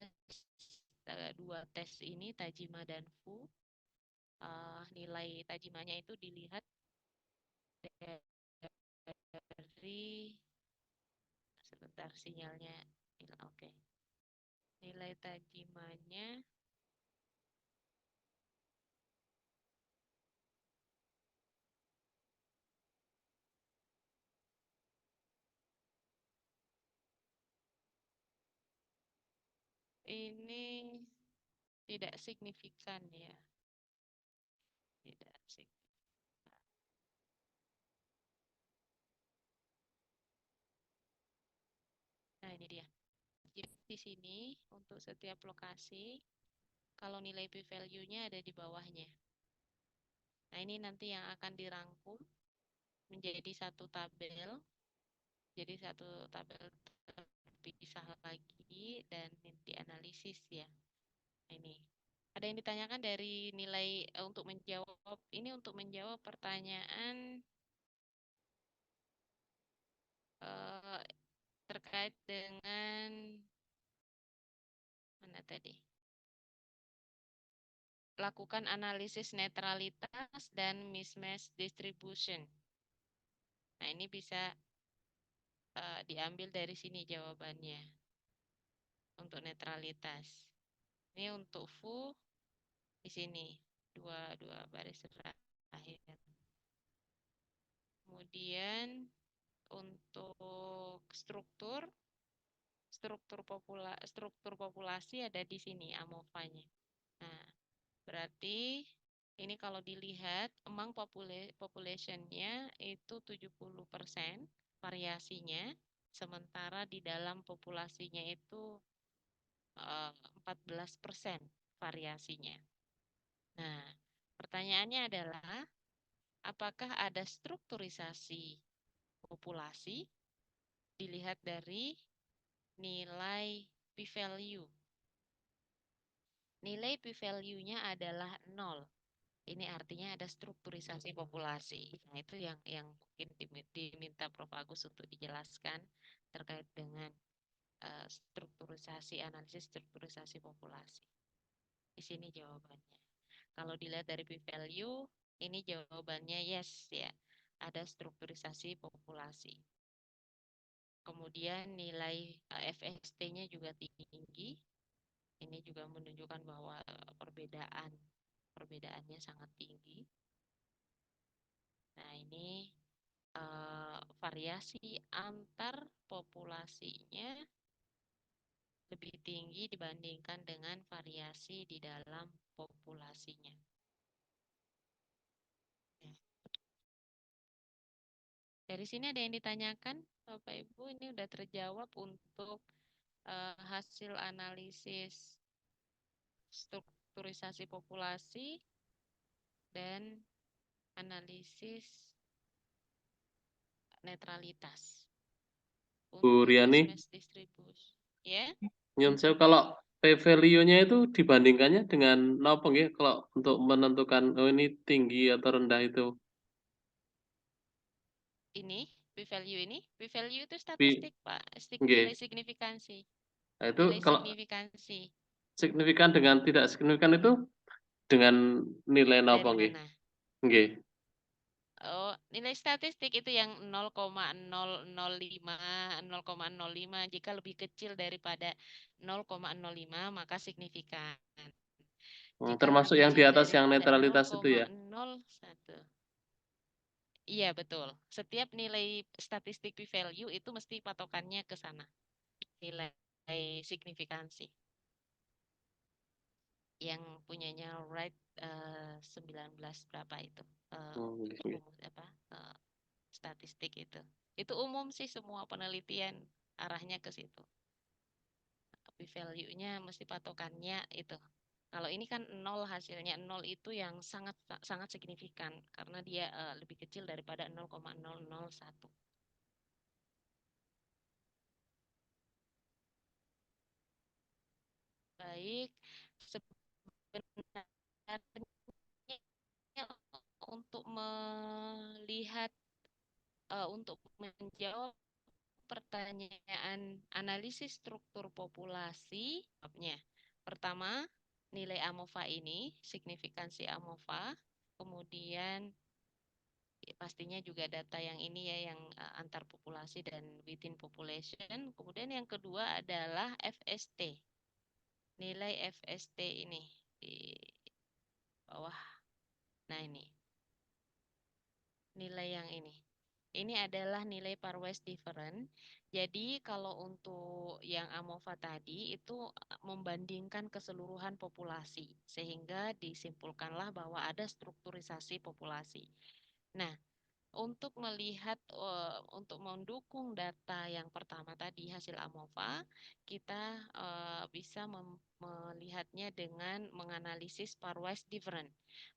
dua tes ini, Tajima dan Fu. Nilai Tajimanya itu dilihat dari, sebentar sinyalnya, oke. Nilai Tajimanya ini tidak signifikan ya. Tidak signifikan. Nah, ini dia. Jadi di sini untuk setiap lokasi, kalau nilai p-value-nya ada di bawahnya. Nah, ini nanti yang akan dirangkum menjadi satu tabel. Jadi satu tabel terpisah lagi dan dianalisis ya. Nah, ini. Ada yang ditanyakan dari nilai untuk menjawab pertanyaan terkait dengan mana tadi? Lakukan analisis netralitas dan mismatch distribution. Nah, ini bisa diambil dari sini jawabannya. Untuk netralitas. Ini untuk Fu di sini. Dua baris terakhir. Kemudian untuk struktur populasi ada di sini AMOVA-nya. Nah, berarti ini kalau dilihat among population-nya itu 70% variasinya, sementara di dalam populasinya itu 14% variasinya. Nah, pertanyaannya adalah apakah ada strukturisasi populasi dilihat dari nilai p-value. Nilai p-value-nya adalah 0. Ini artinya ada strukturisasi populasi. Nah, itu yang mungkin diminta Prof. Agus untuk dijelaskan terkait dengan analisis strukturisasi populasi. Di sini jawabannya. Kalau dilihat dari p-value, ini jawabannya yes ya. Ada strukturisasi populasi. Kemudian nilai FST-nya juga tinggi. Ini juga menunjukkan bahwa perbedaannya sangat tinggi. Nah, ini variasi antar populasinya lebih tinggi dibandingkan dengan variasi di dalam populasinya. Dari sini ada yang ditanyakan, Bapak Ibu, ini sudah terjawab untuk hasil analisis strukturisasi populasi dan analisis netralitas. Bu Riani, ya. Nyun sewu, kalau p-value-nya itu dibandingkannya dengan apa nggih kalau untuk menentukan oh ini tinggi atau rendah itu? Ini p-value itu statistik, Pak. Nggih. Nilai signifikansi. Nah, itu Nilai kalau signifikansi. signifikan dengan tidak signifikan itu dengan nilai apa nggih? Nggih. Oh, nilai statistik itu yang 0,005. Jika lebih kecil daripada 0,05 maka signifikan. Jika Termasuk lebih yang di kecil atas yang daripada netralitas itu ya? 0,01. Iya, betul. Setiap nilai statistik p-value itu mesti patokannya ke sana. Nilai signifikansi. Yang punyanya Wright 19 berapa itu? Gitu. Statistik itu. Itu umum sih, semua penelitian arahnya ke situ. P-value-nya mesti patokannya itu. Kalau ini kan 0, hasilnya 0 itu yang sangat sangat signifikan karena dia lebih kecil daripada 0,001. Baik, sebenarnya untuk melihat untuk menjawab pertanyaan analisis struktur populasi, pertama nilai AMOVA ini, signifikansi AMOVA, kemudian pastinya juga data yang ini ya, yang antar populasi dan within population. Kemudian yang kedua adalah FST, nilai FST ini di bawah. Nah, ini nilai yang ini adalah nilai pairwise difference. Jadi kalau untuk yang AMOVA tadi itu membandingkan keseluruhan populasi sehingga disimpulkanlah bahwa ada strukturisasi populasi. Nah, untuk melihat untuk mendukung data yang pertama tadi hasil AMOVA, kita bisa melihatnya dengan menganalisis pairwise difference.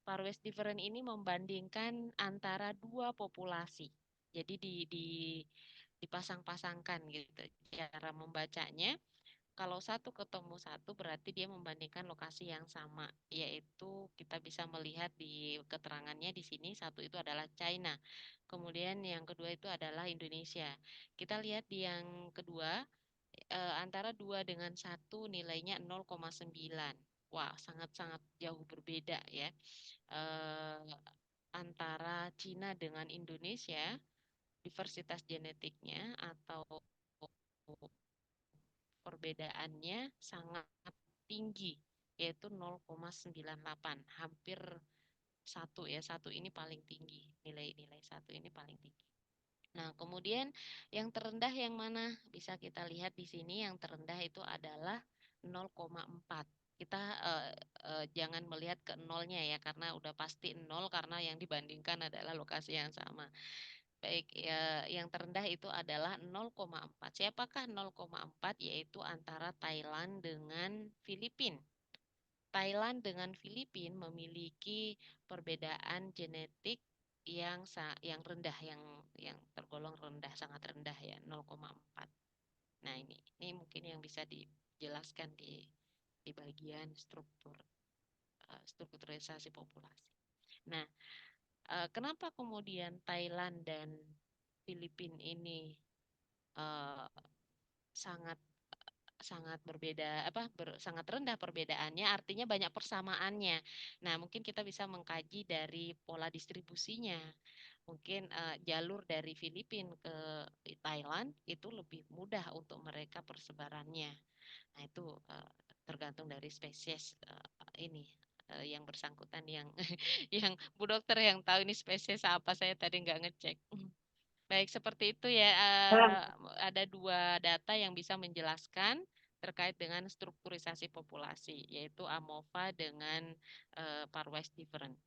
Pairwise difference ini membandingkan antara dua populasi. Jadi dipasang-pasangkan gitu. Cara membacanya, kalau satu ketemu satu berarti dia membandingkan lokasi yang sama, yaitu kita bisa melihat di keterangannya di sini, satu itu adalah China, kemudian yang kedua itu adalah Indonesia. Kita lihat di yang kedua, antara 2 dengan 1 nilainya 0,9. Wah, sangat-sangat jauh berbeda ya. Antara China dengan Indonesia, diversitas genetiknya atau perbedaannya sangat tinggi, yaitu 0,98, hampir 1 ya, 1 ini paling tinggi, nilai-nilai 1 ini paling tinggi. Nah, kemudian yang terendah yang mana? Bisa kita lihat di sini, yang terendah itu adalah 0,4. Kita jangan melihat ke nolnya ya, karena udah pasti 0 karena yang dibandingkan adalah lokasi yang sama. Baik, ya, yang terendah itu adalah 0,4. Siapakah 0,4? Yaitu antara Thailand dengan Filipina. Thailand dengan Filipina memiliki perbedaan genetik yang rendah, yang tergolong rendah, sangat rendah ya, 0,4. Nah, ini mungkin yang bisa dijelaskan di bagian strukturalisasi populasi. Nah, kenapa kemudian Thailand dan Filipina ini sangat berbeda, sangat rendah perbedaannya, artinya banyak persamaannya. Nah, mungkin kita bisa mengkaji dari pola distribusinya. Mungkin jalur dari Filipina ke Thailand itu lebih mudah untuk mereka persebarannya. Nah, itu tergantung dari spesies ini yang bersangkutan, yang yang Bu Dokter yang tahu ini spesies apa, saya tadi nggak ngecek. Baik, seperti itu ya. Ada dua data yang bisa menjelaskan terkait dengan strukturisasi populasi, yaitu AMOVA dengan pairwise difference.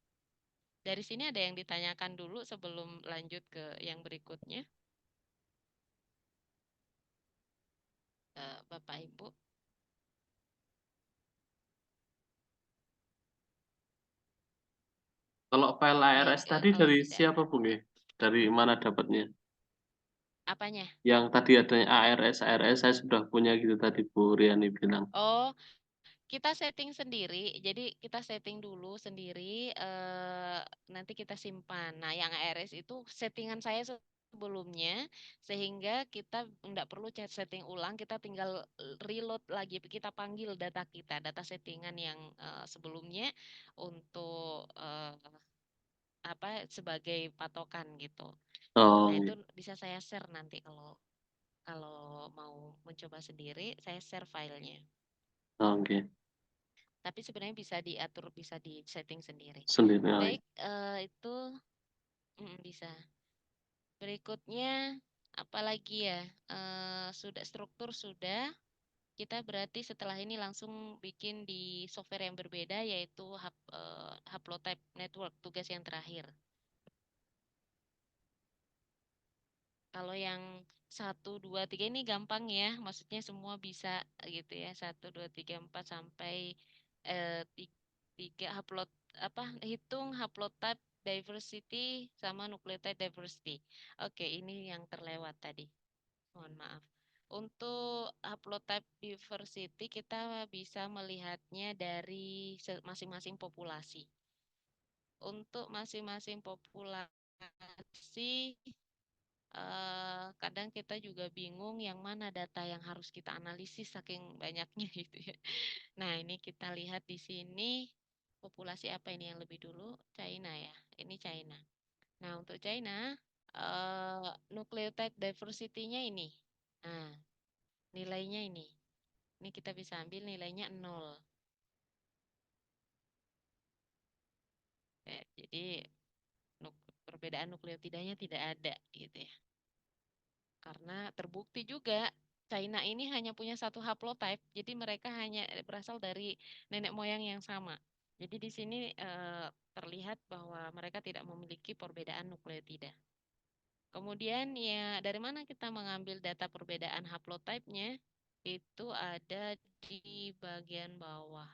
Dari sini ada yang ditanyakan dulu sebelum lanjut ke yang berikutnya, Bapak Ibu. Kalau file ARS tadi Kalau dari tidak, siapa Bu? Dari mana dapatnya? apanya? Yang tadi adanya ARS saya sudah punya gitu tadi Bu Riani bilang. Oh, kita setting sendiri, jadi kita setting dulu sendiri, nanti kita simpan. Nah, yang ARS itu settingan saya sebelumnya, sehingga kita nggak perlu setting ulang, kita tinggal reload lagi, kita panggil data kita, data settingan yang sebelumnya untuk sebagai patokan gitu. Oh, Nah, itu gitu. bisa saya share nanti kalau mau mencoba sendiri, saya share filenya. Oke. Tapi sebenarnya bisa diatur, bisa di setting sendiri. Sendiri. Baik, itu bisa. Berikutnya apalagi ya? Sudah struktur sudah. Kita berarti setelah ini langsung bikin di software yang berbeda, yaitu Haplotype Network, tugas yang terakhir. Kalau yang 1, 2, 3 ini gampang ya, maksudnya semua bisa gitu ya. 1, 2, 3, 4 sampai 3 hitung haplotype diversity sama nucleotide diversity. Oke, ini yang terlewat tadi. Mohon maaf. Untuk haplotype diversity kita bisa melihatnya dari masing-masing populasi. Untuk masing-masing populasi kadang kita juga bingung yang mana data yang harus kita analisis saking banyaknya gitu ya. Nah, ini kita lihat di sini populasi apa ini yang lebih dulu? China ya. Ini China. Nah, untuk China nucleotide diversity-nya ini. Nah, nilainya ini. Ini kita bisa ambil nilainya 0. Ya, jadi perbedaan nukleotidanya tidak ada gitu ya. Karena terbukti juga China ini hanya punya satu haplotype, jadi mereka hanya berasal dari nenek moyang yang sama. Jadi di sini terlihat bahwa mereka tidak memiliki perbedaan nukleotida. Kemudian ya dari mana kita mengambil data perbedaan haplotype-nya? Itu ada di bagian bawah.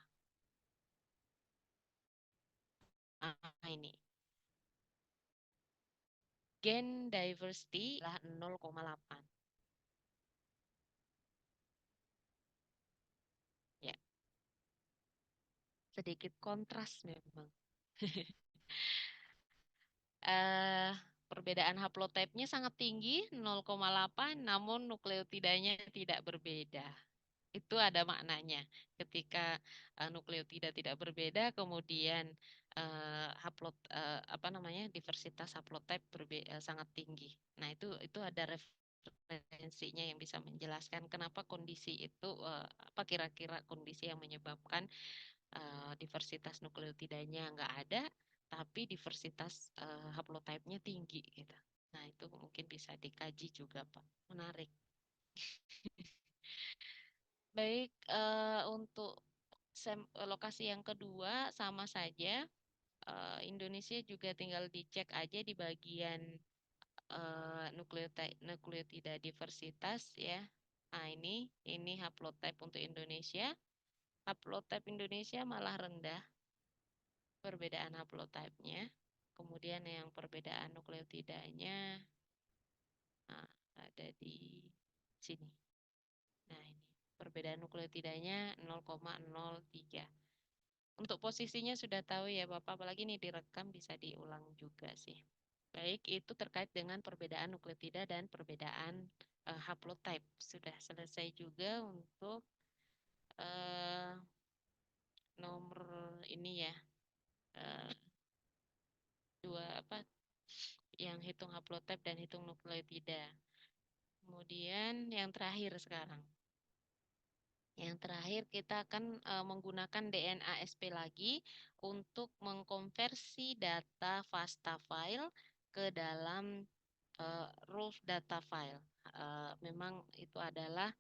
Ini. Gen diversity adalah 0,8. Ya. Sedikit kontras memang. Perbedaan haplotype-nya sangat tinggi, 0,8, namun nukleotidanya tidak berbeda. Itu ada maknanya. Ketika nukleotida tidak berbeda, kemudian diversitas haplotype sangat tinggi. Nah, itu ada referensinya yang bisa menjelaskan kenapa kondisi itu apa kira-kira kondisi yang menyebabkan diversitas nukleotidanya nggak ada, tapi diversitas haplotype-nya tinggi gitu. Nah, itu mungkin bisa dikaji juga, Pak. Menarik. Baik, untuk lokasi yang kedua sama saja. Indonesia juga tinggal dicek aja di bagian nukleotida diversitas ya. Nah, ini haplotype untuk Indonesia. Haplotype Indonesia malah rendah perbedaan haplotype-nya. Kemudian yang perbedaan nukleotidanya ada di sini. Nah, ini perbedaan nukleotidanya 0,03. Untuk posisinya sudah tahu ya Bapak, apalagi ini direkam bisa diulang juga sih. Baik, itu terkait dengan perbedaan nukleotida dan perbedaan haplotype. Sudah selesai juga untuk nomor ini ya. Yang hitung haplotype dan hitung nukleotida. Kemudian yang terakhir sekarang. Yang terakhir kita akan menggunakan DNA SP lagi untuk mengkonversi data FASTA file ke dalam raw data file. Memang itu adalah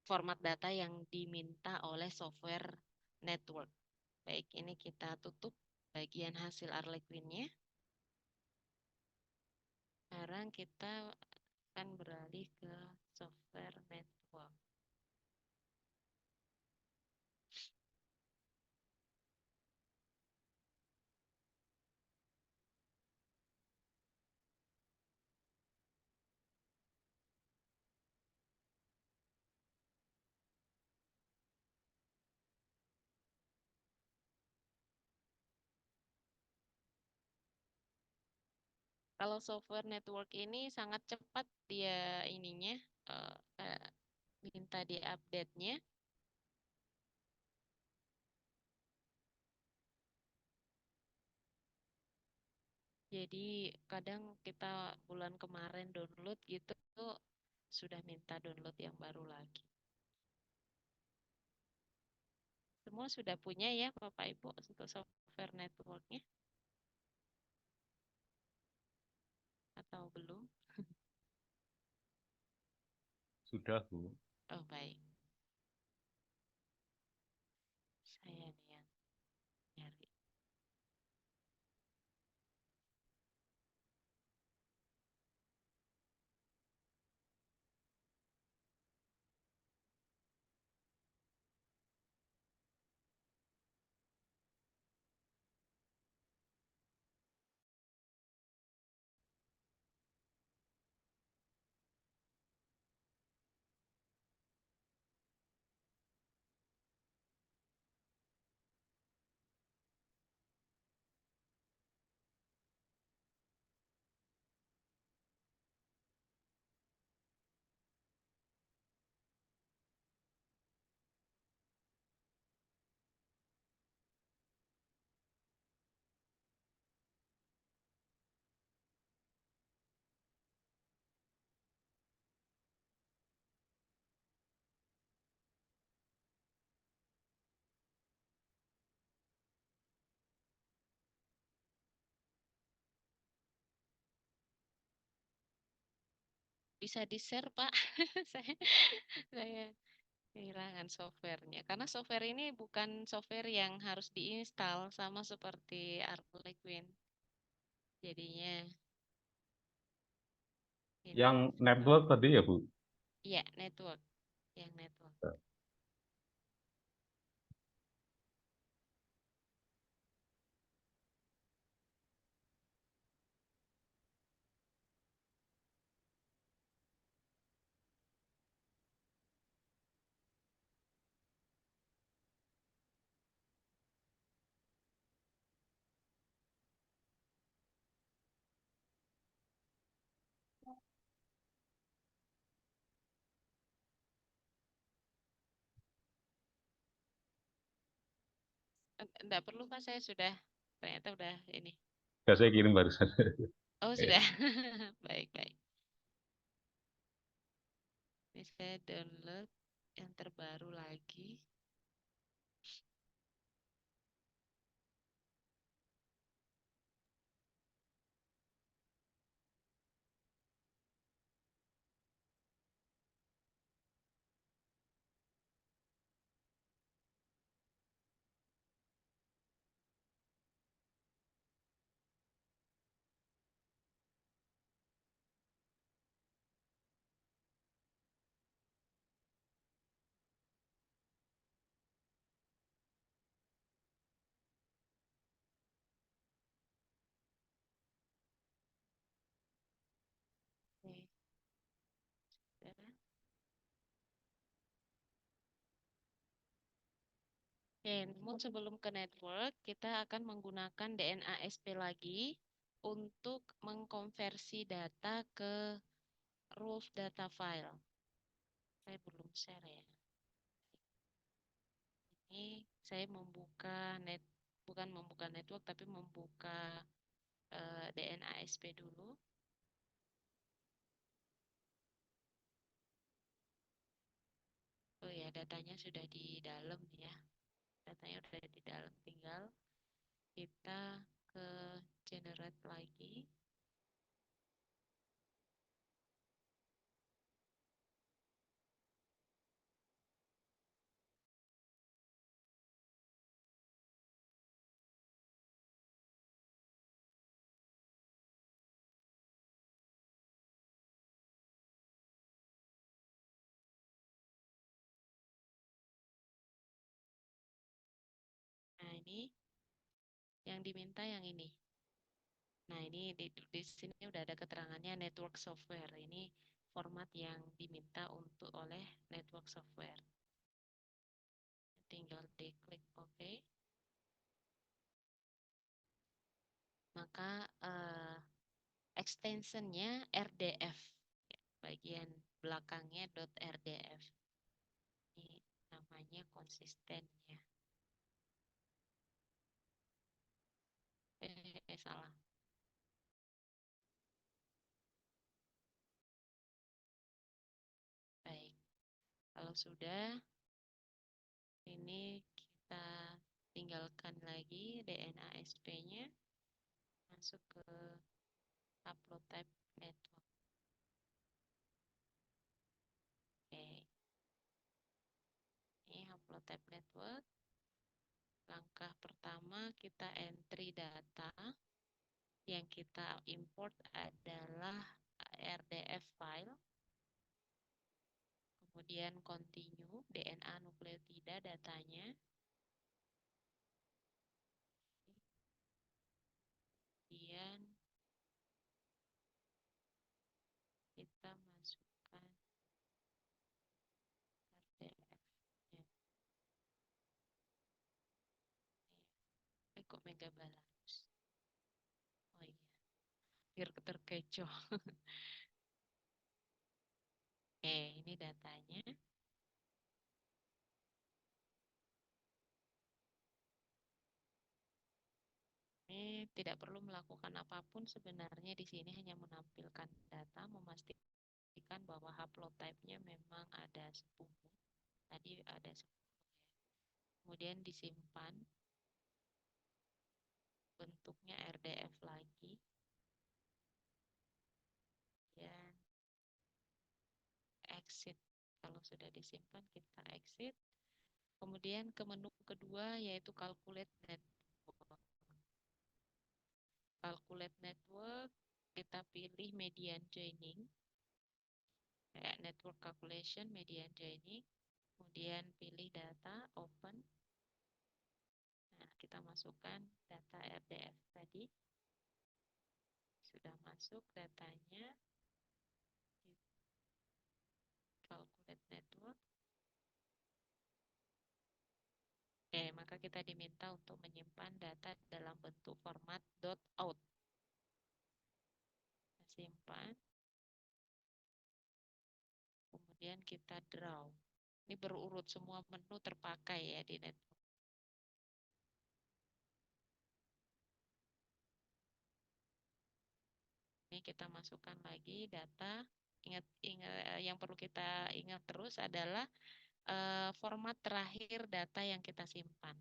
format data yang diminta oleh software network. Baik, ini kita tutup bagian hasil Harlequin-nya. Sekarang kita akan beralih ke software network. Kalau software network ini sangat cepat dia ininya, minta di update-nya. Jadi kadang kita bulan kemarin download gitu sudah minta download yang baru lagi. Semua semua sudah punya ya Bapak Ibu untuk software networknya atau belum? Sudah, Bu. Oh baik, saya nih yang nyari. Bisa di-share Pak? Saya kehilangan softwarenya karena software ini bukan software yang harus diinstal sama seperti Harlequin. Jadinya ini Yang network tadi ya, Bu? iya network, yang network. Enggak perlu Pak, saya sudah ternyata udah ini. Ya, saya kirim barusan. Oh Ya. sudah, baik baik. Ini saya download yang terbaru lagi. Oke, sudah. Oke, namun sebelum ke network, kita akan menggunakan DNASP lagi untuk mengkonversi data ke root data file. Saya belum share ya. Ini saya bukan membuka network, tapi membuka DNASP dulu. Oh ya, datanya sudah di dalam ya. Datanya sudah di dalam, tinggal kita ke generate lagi. Nah, ini yang diminta yang ini. Nah, ini di sini udah ada keterangannya network software. Ini format yang diminta untuk oleh network software. Tinggal diklik OK. Maka extensionnya RDF. Bagian belakangnya .rdf. Ini namanya konsistennya. Salah. Baik. Kalau sudah, ini kita tinggalkan lagi DNA SP-nya, masuk ke Haplotype Network. Oke, ini Haplotype Network. Langkah pertama kita entry data. Yang kita import adalah RDF file. Kemudian continue DNA nukleotida datanya. Kemudian kita masukkan RDF-nya. Kok Megabalus? Oh iya, biar terkecoh. Oke, ini datanya. Ini tidak perlu melakukan apapun sebenarnya, di sini hanya menampilkan data, memastikan bahwa haplotype-nya memang ada 10. Tadi ada 10. Kemudian disimpan. Bentuknya RDF lagi. Dan exit. Kalau sudah disimpan kita exit. Kemudian ke menu kedua yaitu calculate network. Calculate network, kita pilih median joining. Kayak network calculation, median joining. Kemudian pilih data, open. Nah, kita masukkan data RDF tadi. Sudah masuk datanya. Calculate network. Oke, maka kita diminta untuk menyimpan data dalam bentuk format .out. Simpan. Kemudian kita draw. Ini berurut, semua menu terpakai ya di network. Ini kita masukkan lagi data. Ingat yang perlu kita ingat terus adalah format terakhir data yang kita simpan.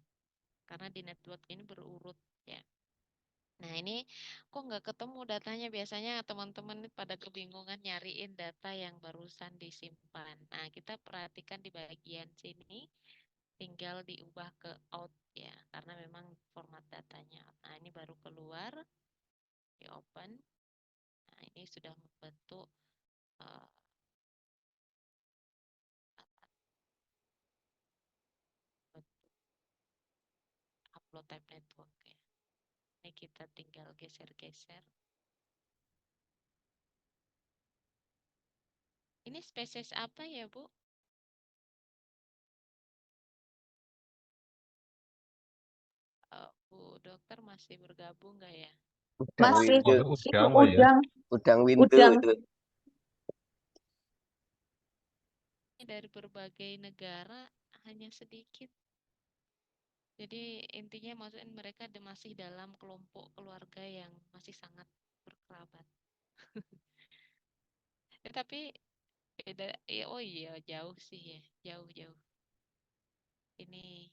Karena di network ini berurut ya. Nah ini kok nggak ketemu datanya, biasanya teman-teman pada kebingungan nyariin data yang barusan disimpan. Nah kita perhatikan di bagian sini tinggal diubah ke out ya, karena memang format datanya. Nah ini baru keluar, di open. Nah ini sudah membentuk Haplotype network ya. Ini kita tinggal geser-geser. Ini spesies apa ya, Bu? Bu Dokter masih bergabung nggak ya? Udang Masih, windu. itu Udang mah ya. udang, Udang windu udang. itu. Ini dari berbagai negara hanya sedikit. Jadi intinya maksudnya mereka masih dalam kelompok keluarga yang masih sangat berkerabat. Tapi beda, ya, oh iya jauh sih ya, jauh-jauh. Ini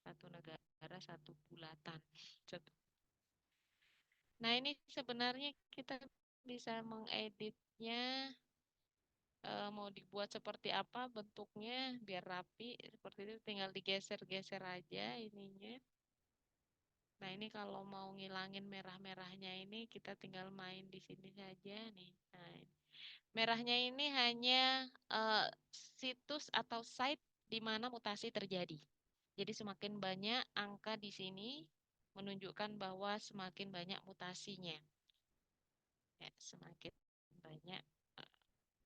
satu negara, satu bulatan. Nah ini sebenarnya kita bisa mengeditnya, mau dibuat seperti apa bentuknya biar rapi, seperti itu tinggal digeser-geser aja ininya. Nah ini kalau mau ngilangin merah-merahnya ini kita tinggal main di sini saja nih. Nah, merahnya ini hanya situs atau site di mana mutasi terjadi. Jadi semakin banyak angka di sini menunjukkan bahwa semakin banyak mutasinya. Ya, semakin banyak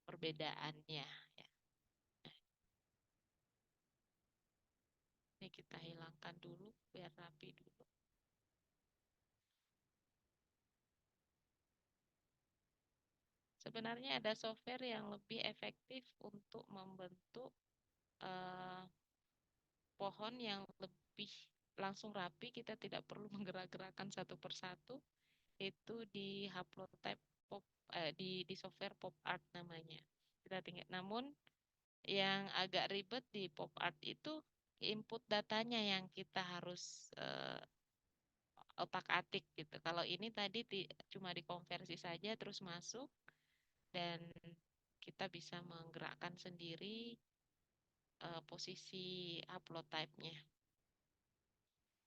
perbedaannya. Ya. Ini kita hilangkan dulu biar rapi dulu. Sebenarnya ada software yang lebih efektif untuk membentuk pohon yang lebih langsung rapi, kita tidak perlu menggerak-gerakkan satu persatu. Itu di Haplotype di software Pop Art namanya. Kita tinggal, namun yang agak ribet di Pop Art itu input datanya yang kita harus otak-atik gitu. Kalau ini tadi cuma dikonversi saja terus masuk dan kita bisa menggerakkan sendiri posisi upload type-nya.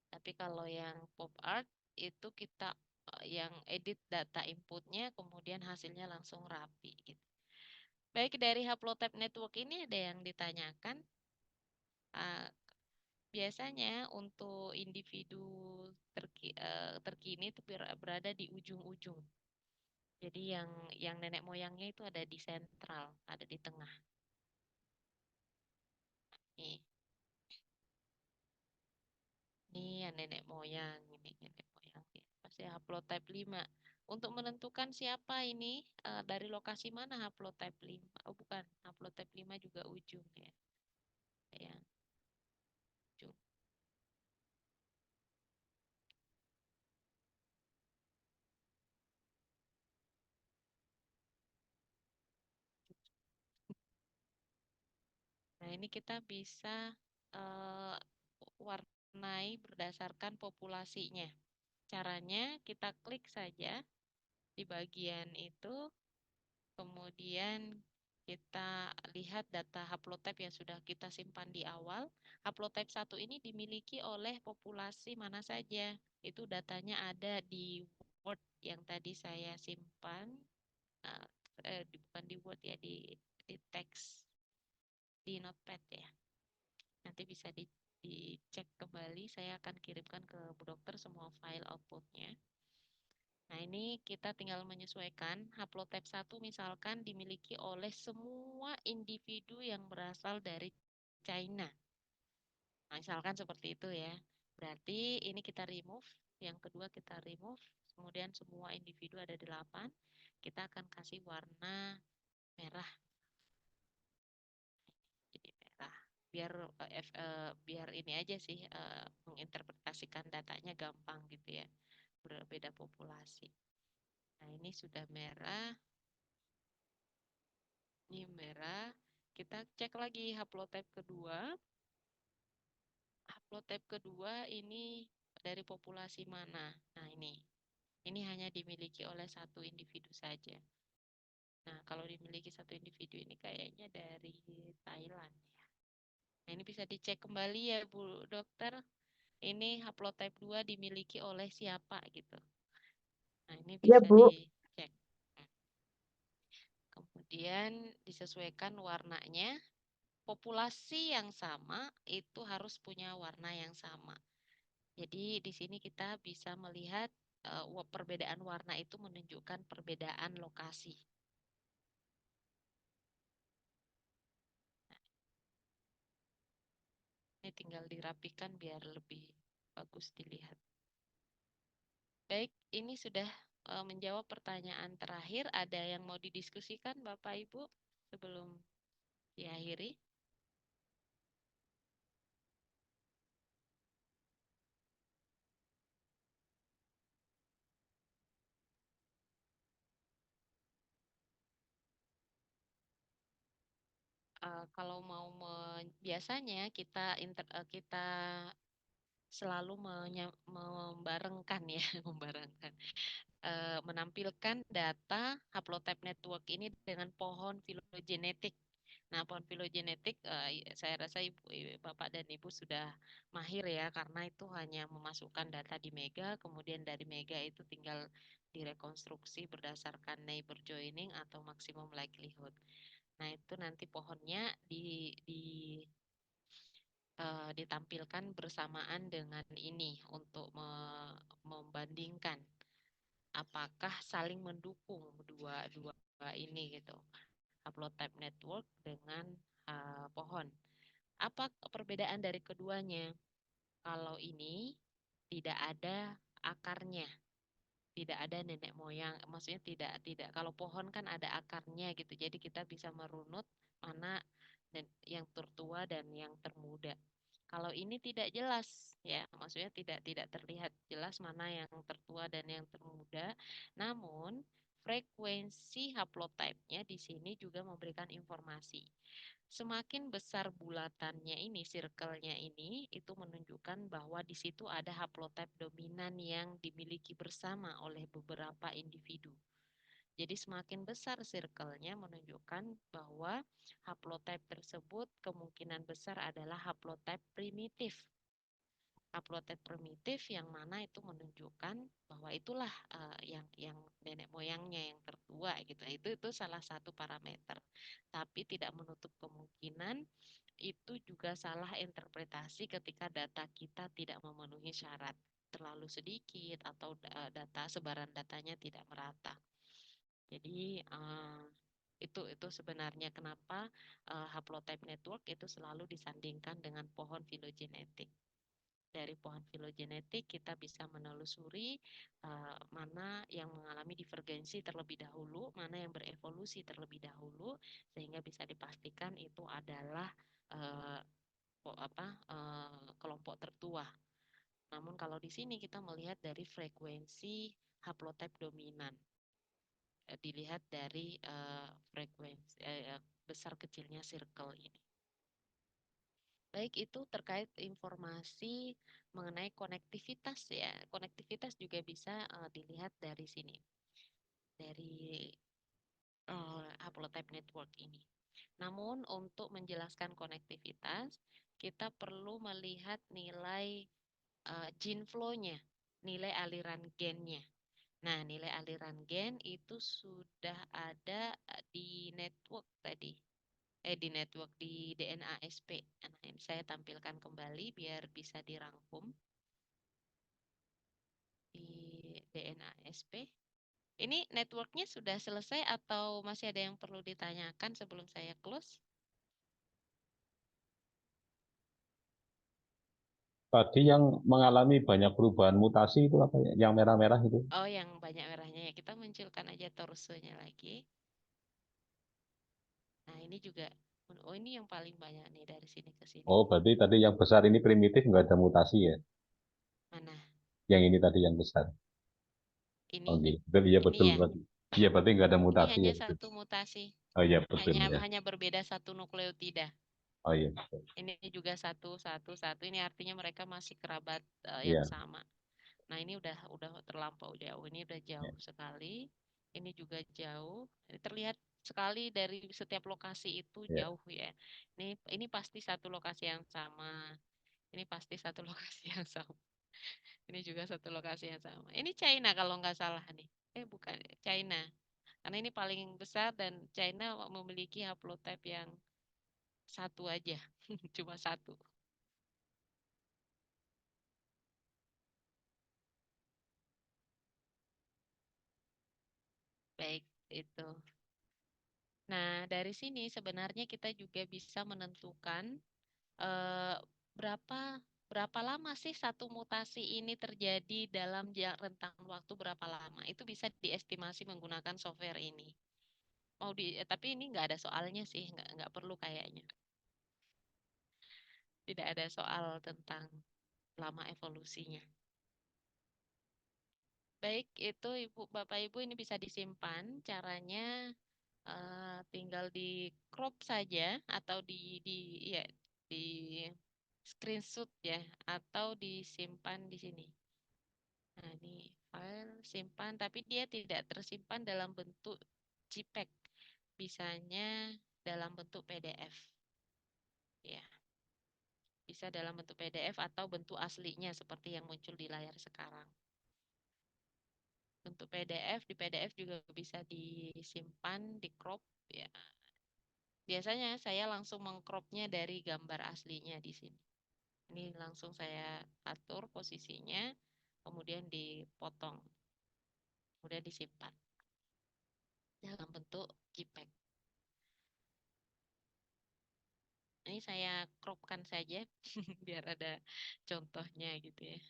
Tapi kalau yang pop art itu kita yang edit data inputnya kemudian hasilnya langsung rapi gitu. Baik, dari Haplotype Network ini ada yang ditanyakan. Biasanya untuk individu terkini itu berada di ujung-ujung. Jadi yang nenek moyangnya itu ada di sentral, ada di tengah. Nih. Ini yang nenek moyang, ini nenek moyang. Pasti haplotype 5. Untuk menentukan siapa ini dari lokasi mana haplotype 5. Oh bukan, haplotype 5 juga ujung ya. Ya. Ujung. Nah, ini kita bisa warnai berdasarkan populasinya. Caranya kita klik saja di bagian itu, kemudian kita lihat data haplotype yang sudah kita simpan di awal. Haplotype 1 ini dimiliki oleh populasi mana saja. Itu datanya ada di Word yang tadi saya simpan. Bukan di Word ya, di teks di Notepad ya. Nanti bisa dicek kembali, saya akan kirimkan ke Bu Dokter semua file outputnya. Nah, ini kita tinggal menyesuaikan. Haplotype 1 misalkan dimiliki oleh semua individu yang berasal dari China. Nah, misalkan seperti itu ya. Berarti ini kita remove, yang kedua kita remove, kemudian semua individu ada 8. Kita akan kasih warna merah. Jadi merah. Biar ini aja sih menginterpretasikan datanya gampang gitu ya. Berbeda populasi. Nah, ini sudah merah. Ini merah. Kita cek lagi haplotype kedua. Haplotype kedua ini dari populasi mana? Nah, ini. Ini hanya dimiliki oleh satu individu saja. Nah, kalau dimiliki satu individu ini kayaknya dari Thailand ya. Nah, ini bisa dicek kembali ya Bu Dokter. Ini haplotype 2 dimiliki oleh siapa gitu. Nah, ini Iya, bisa Bu. dicek. Kemudian disesuaikan warnanya. Populasi yang sama itu harus punya warna yang sama. Jadi di sini kita bisa melihat perbedaan warna itu menunjukkan perbedaan lokasi. Ini tinggal dirapikan biar lebih bagus dilihat. Baik, ini sudah menjawab pertanyaan terakhir. Ada yang mau didiskusikan Bapak Ibu sebelum diakhiri? Kalau mau biasanya kita selalu membarengkan ya, menampilkan data haplotype network ini dengan pohon filogenetik. Nah, pohon filogenetik saya rasa Bapak dan Ibu sudah mahir ya, karena itu hanya memasukkan data di Mega, kemudian dari Mega itu tinggal direkonstruksi berdasarkan neighbor joining atau maximum likelihood. Nah, itu nanti pohonnya ditampilkan bersamaan dengan ini untuk membandingkan apakah saling mendukung dua ini gitu, haplotype network dengan pohon. Apa perbedaan dari keduanya? Kalau ini tidak ada akarnya, tidak ada nenek moyang, maksudnya tidak kalau pohon kan ada akarnya gitu, jadi kita bisa merunut mana yang tertua dan yang termuda. Kalau ini tidak jelas ya, maksudnya tidak terlihat jelas mana yang tertua dan yang termuda. Namun frekuensi haplotype-nya di sini juga memberikan informasi. Semakin besar bulatannya ini, circle-nya ini, itu menunjukkan bahwa di situ ada haplotype dominan yang dimiliki bersama oleh beberapa individu. Jadi semakin besar circle-nya menunjukkan bahwa haplotype tersebut kemungkinan besar adalah haplotype primitif. Haplotype primitif yang mana itu menunjukkan bahwa itulah yang nenek moyangnya yang tertua gitu. Itu salah satu parameter. Tapi tidak menutup kemungkinan itu juga salah interpretasi ketika data kita tidak memenuhi syarat, terlalu sedikit atau data sebaran datanya tidak merata. Jadi itu sebenarnya kenapa haplotype network itu selalu disandingkan dengan pohon filogenetik. Dari pohon filogenetik kita bisa menelusuri mana yang mengalami divergensi terlebih dahulu, mana yang berevolusi terlebih dahulu, sehingga bisa dipastikan itu adalah kelompok tertua. Namun kalau di sini kita melihat dari frekuensi haplotype dominan, dilihat dari frekuensi besar kecilnya circle ini. Baik, itu terkait informasi mengenai konektivitas ya. Konektivitas juga bisa dilihat dari sini, dari haplotype network ini. Namun untuk menjelaskan konektivitas, kita perlu melihat nilai gene flow-nya, nilai aliran gennya. Nah, nilai aliran gen itu sudah ada di network tadi. Di network di DNA SP. Nah, ini saya tampilkan kembali biar bisa dirangkum di DNA SP. Ini networknya sudah selesai atau masih ada yang perlu ditanyakan sebelum saya close? Tadi yang mengalami banyak perubahan mutasi itu apa ya? Yang merah-merah itu? Oh, yang banyak merahnya ya. Kita munculkan aja torsonya lagi. Nah, ini juga, oh ini yang paling banyak nih dari sini ke sini. Oh, berarti tadi yang besar ini primitif, nggak ada mutasi ya? Mana? Yang ini tadi yang besar. Ini. Oke, iya Ini betul ya. berarti. Iya berarti nggak ada Ini mutasi hanya ya. Betul. satu mutasi. Oh iya betul ya. Hanya berbeda satu nukleotida. Oh iya. Betul. Ini juga satu. Ini artinya mereka masih kerabat yang Iya. sama. Nah, ini udah terlampau jauh. Ini udah jauh sekali. Ini juga jauh. Ini terlihat sekali dari setiap lokasi itu Iya. jauh ya. Ini pasti satu lokasi yang sama. Ini pasti satu lokasi yang sama. Ini juga satu lokasi yang sama. Ini China kalau nggak salah nih. Bukan China. Karena ini paling besar dan China memiliki haplotype yang satu aja. Cuma satu. Baik, itu. Nah, dari sini sebenarnya kita juga bisa menentukan eh, berapa lama sih satu mutasi ini terjadi dalam rentang waktu berapa lama. Itu bisa diestimasi menggunakan software ini. Tapi ini nggak ada soalnya sih, nggak perlu kayaknya. Tidak ada soal tentang lama evolusinya. Baik, itu Bapak Ibu ini bisa disimpan. Caranya tinggal di crop saja atau ya di screenshot ya atau disimpan di sini. Nah, ini file simpan tapi dia tidak tersimpan dalam bentuk JPEG. Bisanya dalam bentuk PDF. Ya. Bisa dalam bentuk PDF atau bentuk aslinya seperti yang muncul di layar sekarang. Bentuk PDF, di PDF juga bisa disimpan, di crop ya. Biasanya saya langsung mengcropnya dari gambar aslinya di sini. Ini langsung saya atur posisinya, kemudian dipotong, kemudian disimpan dalam bentuk JPEG. Ini saya cropkan saja biar ada contohnya gitu ya.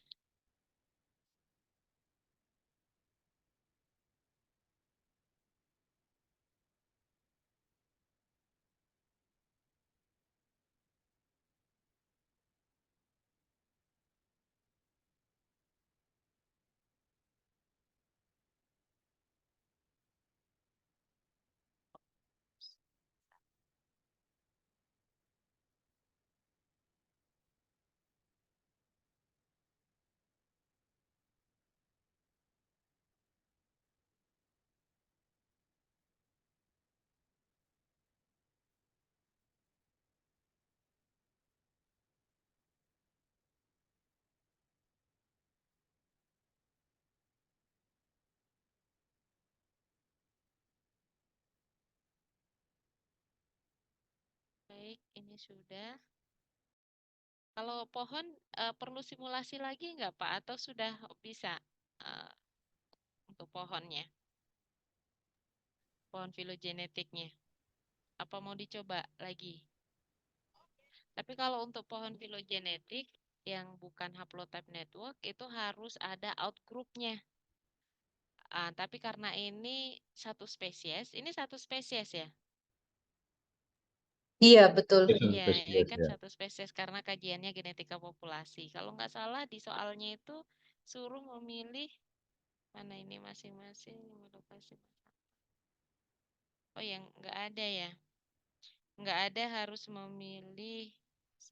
Baik, ini sudah. Kalau pohon perlu simulasi lagi nggak Pak? Atau sudah bisa eh, untuk pohonnya, pohon filogenetiknya? Apa mau dicoba lagi? Tapi kalau untuk pohon filogenetik yang bukan haplotype network itu harus ada outgroup-nya. Tapi karena ini satu spesies ya. Iya, betul. Itu Iya, ini spesies kan ya. satu spesies karena kajiannya genetika populasi. Kalau nggak salah di soalnya itu suruh memilih mana ini masing-masing lokasi. Oh, yang nggak ada ya. Nggak ada harus memilih.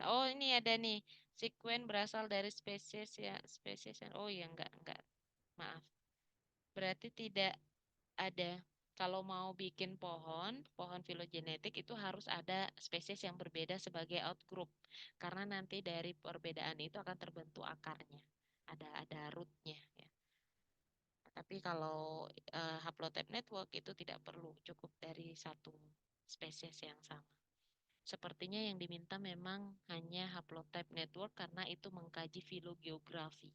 Oh, ini ada nih. Sekuen berasal dari spesies ya, spesies yang. Oh ya, enggak. Maaf. Berarti tidak ada. Kalau mau bikin pohon filogenetik itu harus ada spesies yang berbeda sebagai outgroup. Karena nanti dari perbedaan itu akan terbentuk akarnya. Ada rootnya ya. Tapi kalau haplotype network itu tidak perlu, cukup dari satu spesies yang sama. Sepertinya yang diminta memang hanya haplotype network karena itu mengkaji filogeografi.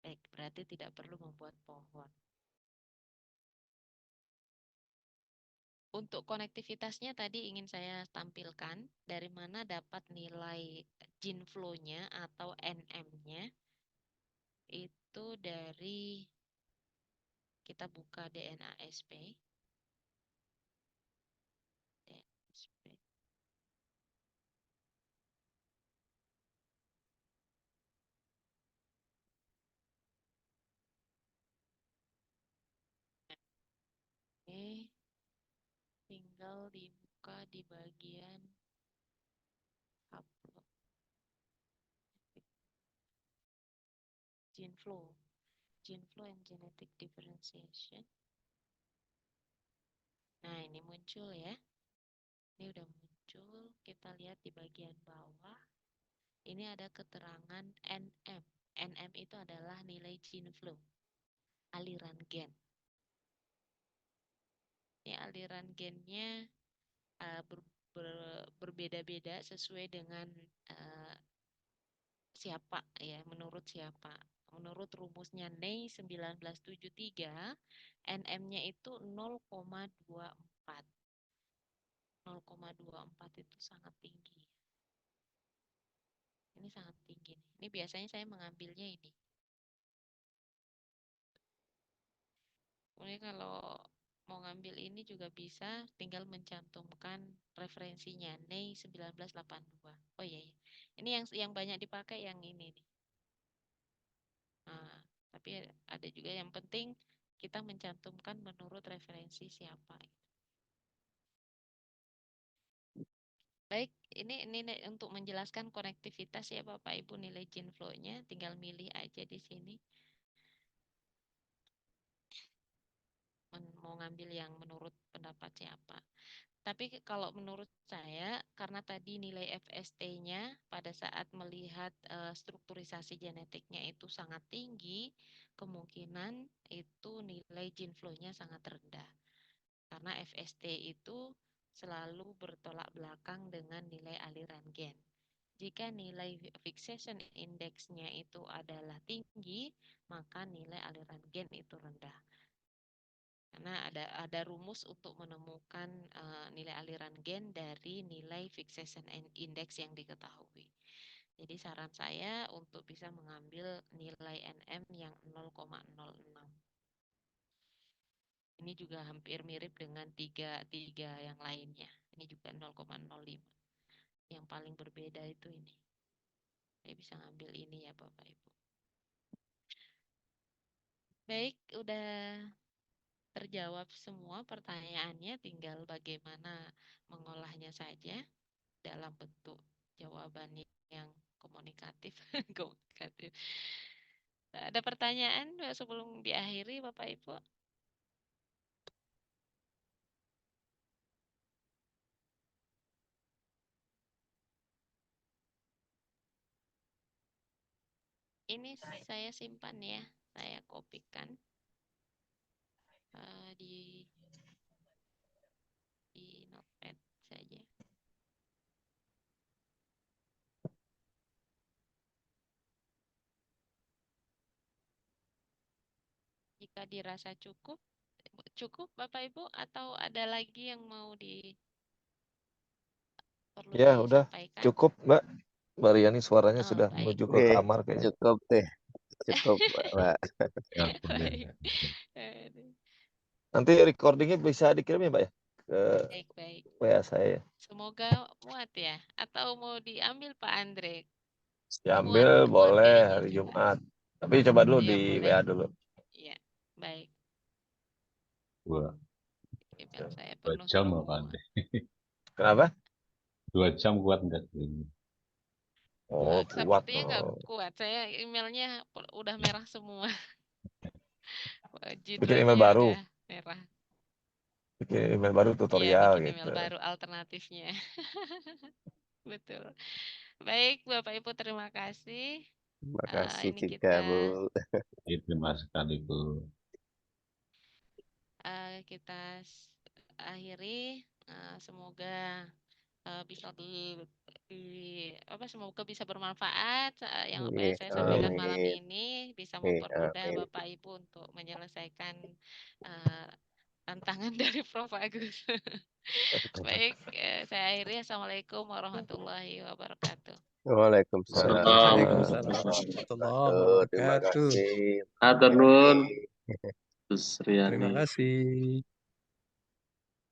Baik, berarti tidak perlu membuat pohon. Untuk konektivitasnya tadi ingin saya tampilkan dari mana dapat nilai gene flow-nya atau NM-nya itu dari kita buka DNASP. DNASP. Oke, tinggal dibuka di bagian upload gene flow and genetic differentiation. Nah, ini muncul ya. Ini udah muncul. Kita lihat di bagian bawah. Ini ada keterangan NM. NM itu adalah nilai gene flow, aliran gen. Ini aliran gennya berbeda-beda sesuai dengan siapa ya, menurut siapa. Menurut rumusnya Ney 1973, NM-nya itu 0,24. 0,24 itu sangat tinggi. Ini sangat tinggi. Ini biasanya saya mengambilnya ini. Kemudian kalau mau ngambil ini juga bisa, tinggal mencantumkan referensinya Ney 1982. Oh iya, iya. Ini yang banyak dipakai yang ini nih. Nah, tapi ada juga yang penting kita mencantumkan menurut referensi siapa. Baik, ini untuk menjelaskan konektivitas ya Bapak Ibu, nilai gene flow-nya tinggal milih aja di sini. Mau ngambil yang menurut pendapat siapa. Tapi kalau menurut saya, karena tadi nilai FST-nya pada saat melihat strukturisasi genetiknya itu sangat tinggi, kemungkinan itu nilai gene flow-nya sangat rendah. Karena FST itu selalu bertolak belakang dengan nilai aliran gen. Jika nilai fixation index-nya itu adalah tinggi, maka nilai aliran gen itu rendah. Karena ada rumus untuk menemukan nilai aliran gen dari nilai fixation index yang diketahui. Jadi saran saya untuk bisa mengambil nilai NM yang 0,06. Ini juga hampir mirip dengan tiga yang lainnya. Ini juga 0,05. Yang paling berbeda itu ini. Saya bisa ngambil ini ya Bapak Ibu. Baik, udah terjawab semua pertanyaannya, tinggal bagaimana mengolahnya saja dalam bentuk jawaban yang komunikatif. Komunikatif. Ada pertanyaan sebelum diakhiri Bapak Ibu? Ini saya simpan ya, saya kopikan di notepad saja. Jika dirasa cukup, cukup Bapak Ibu atau ada lagi yang mau perlu Ya, udah disampaikan? cukup, Mbak. Mbak Riani suaranya Oh, sudah baik. menuju ke Oke, kamar kayaknya. cukup deh. Cukup, Mbak. Ya, boleh. Baik. Aduh. Nanti recordingnya bisa dikirim ya, Mbak ya? Ke Baik, baik. WA saya ya. Semoga muat ya. Atau mau diambil Pak Andre? Muat, Diambil muat boleh kayaknya hari sih, Pak. Jumat. Tapi coba dulu Iya, di boleh. WA dulu. Iya, baik. Dua Email saya 2 penuh jam semua. apa Ande? Kenapa? 2 jam kuat enggak ini? Oh, kuat. Sepertinya nggak Oh. kuat. Saya emailnya udah merah semua. Bikin email Judulnya baru. udah merah. Bikin email baru Iya, tutorial bikin gitu. email baru alternatifnya. Betul. Baik, Bapak Ibu, terima kasih. Terima kasih Ini juga, kita Bu. Terima sekali Bu. kita akhiri. Semoga bisa semoga bisa bermanfaat yang apa yang saya sampaikan malam Amin. ini bisa mempermudah Amin. Bapak Ibu untuk menyelesaikan tantangan dari Prof Agus. Baik, saya akhiri. Assalamualaikum warahmatullahi wabarakatuh. Waalaikumsalam Waalaikumsalam warahmatullahi warahmatullahi wabarakatuh. Terima wabarakatuh. kasih. Hatur nuhun. Ini. Gus Riani. Terima kasih.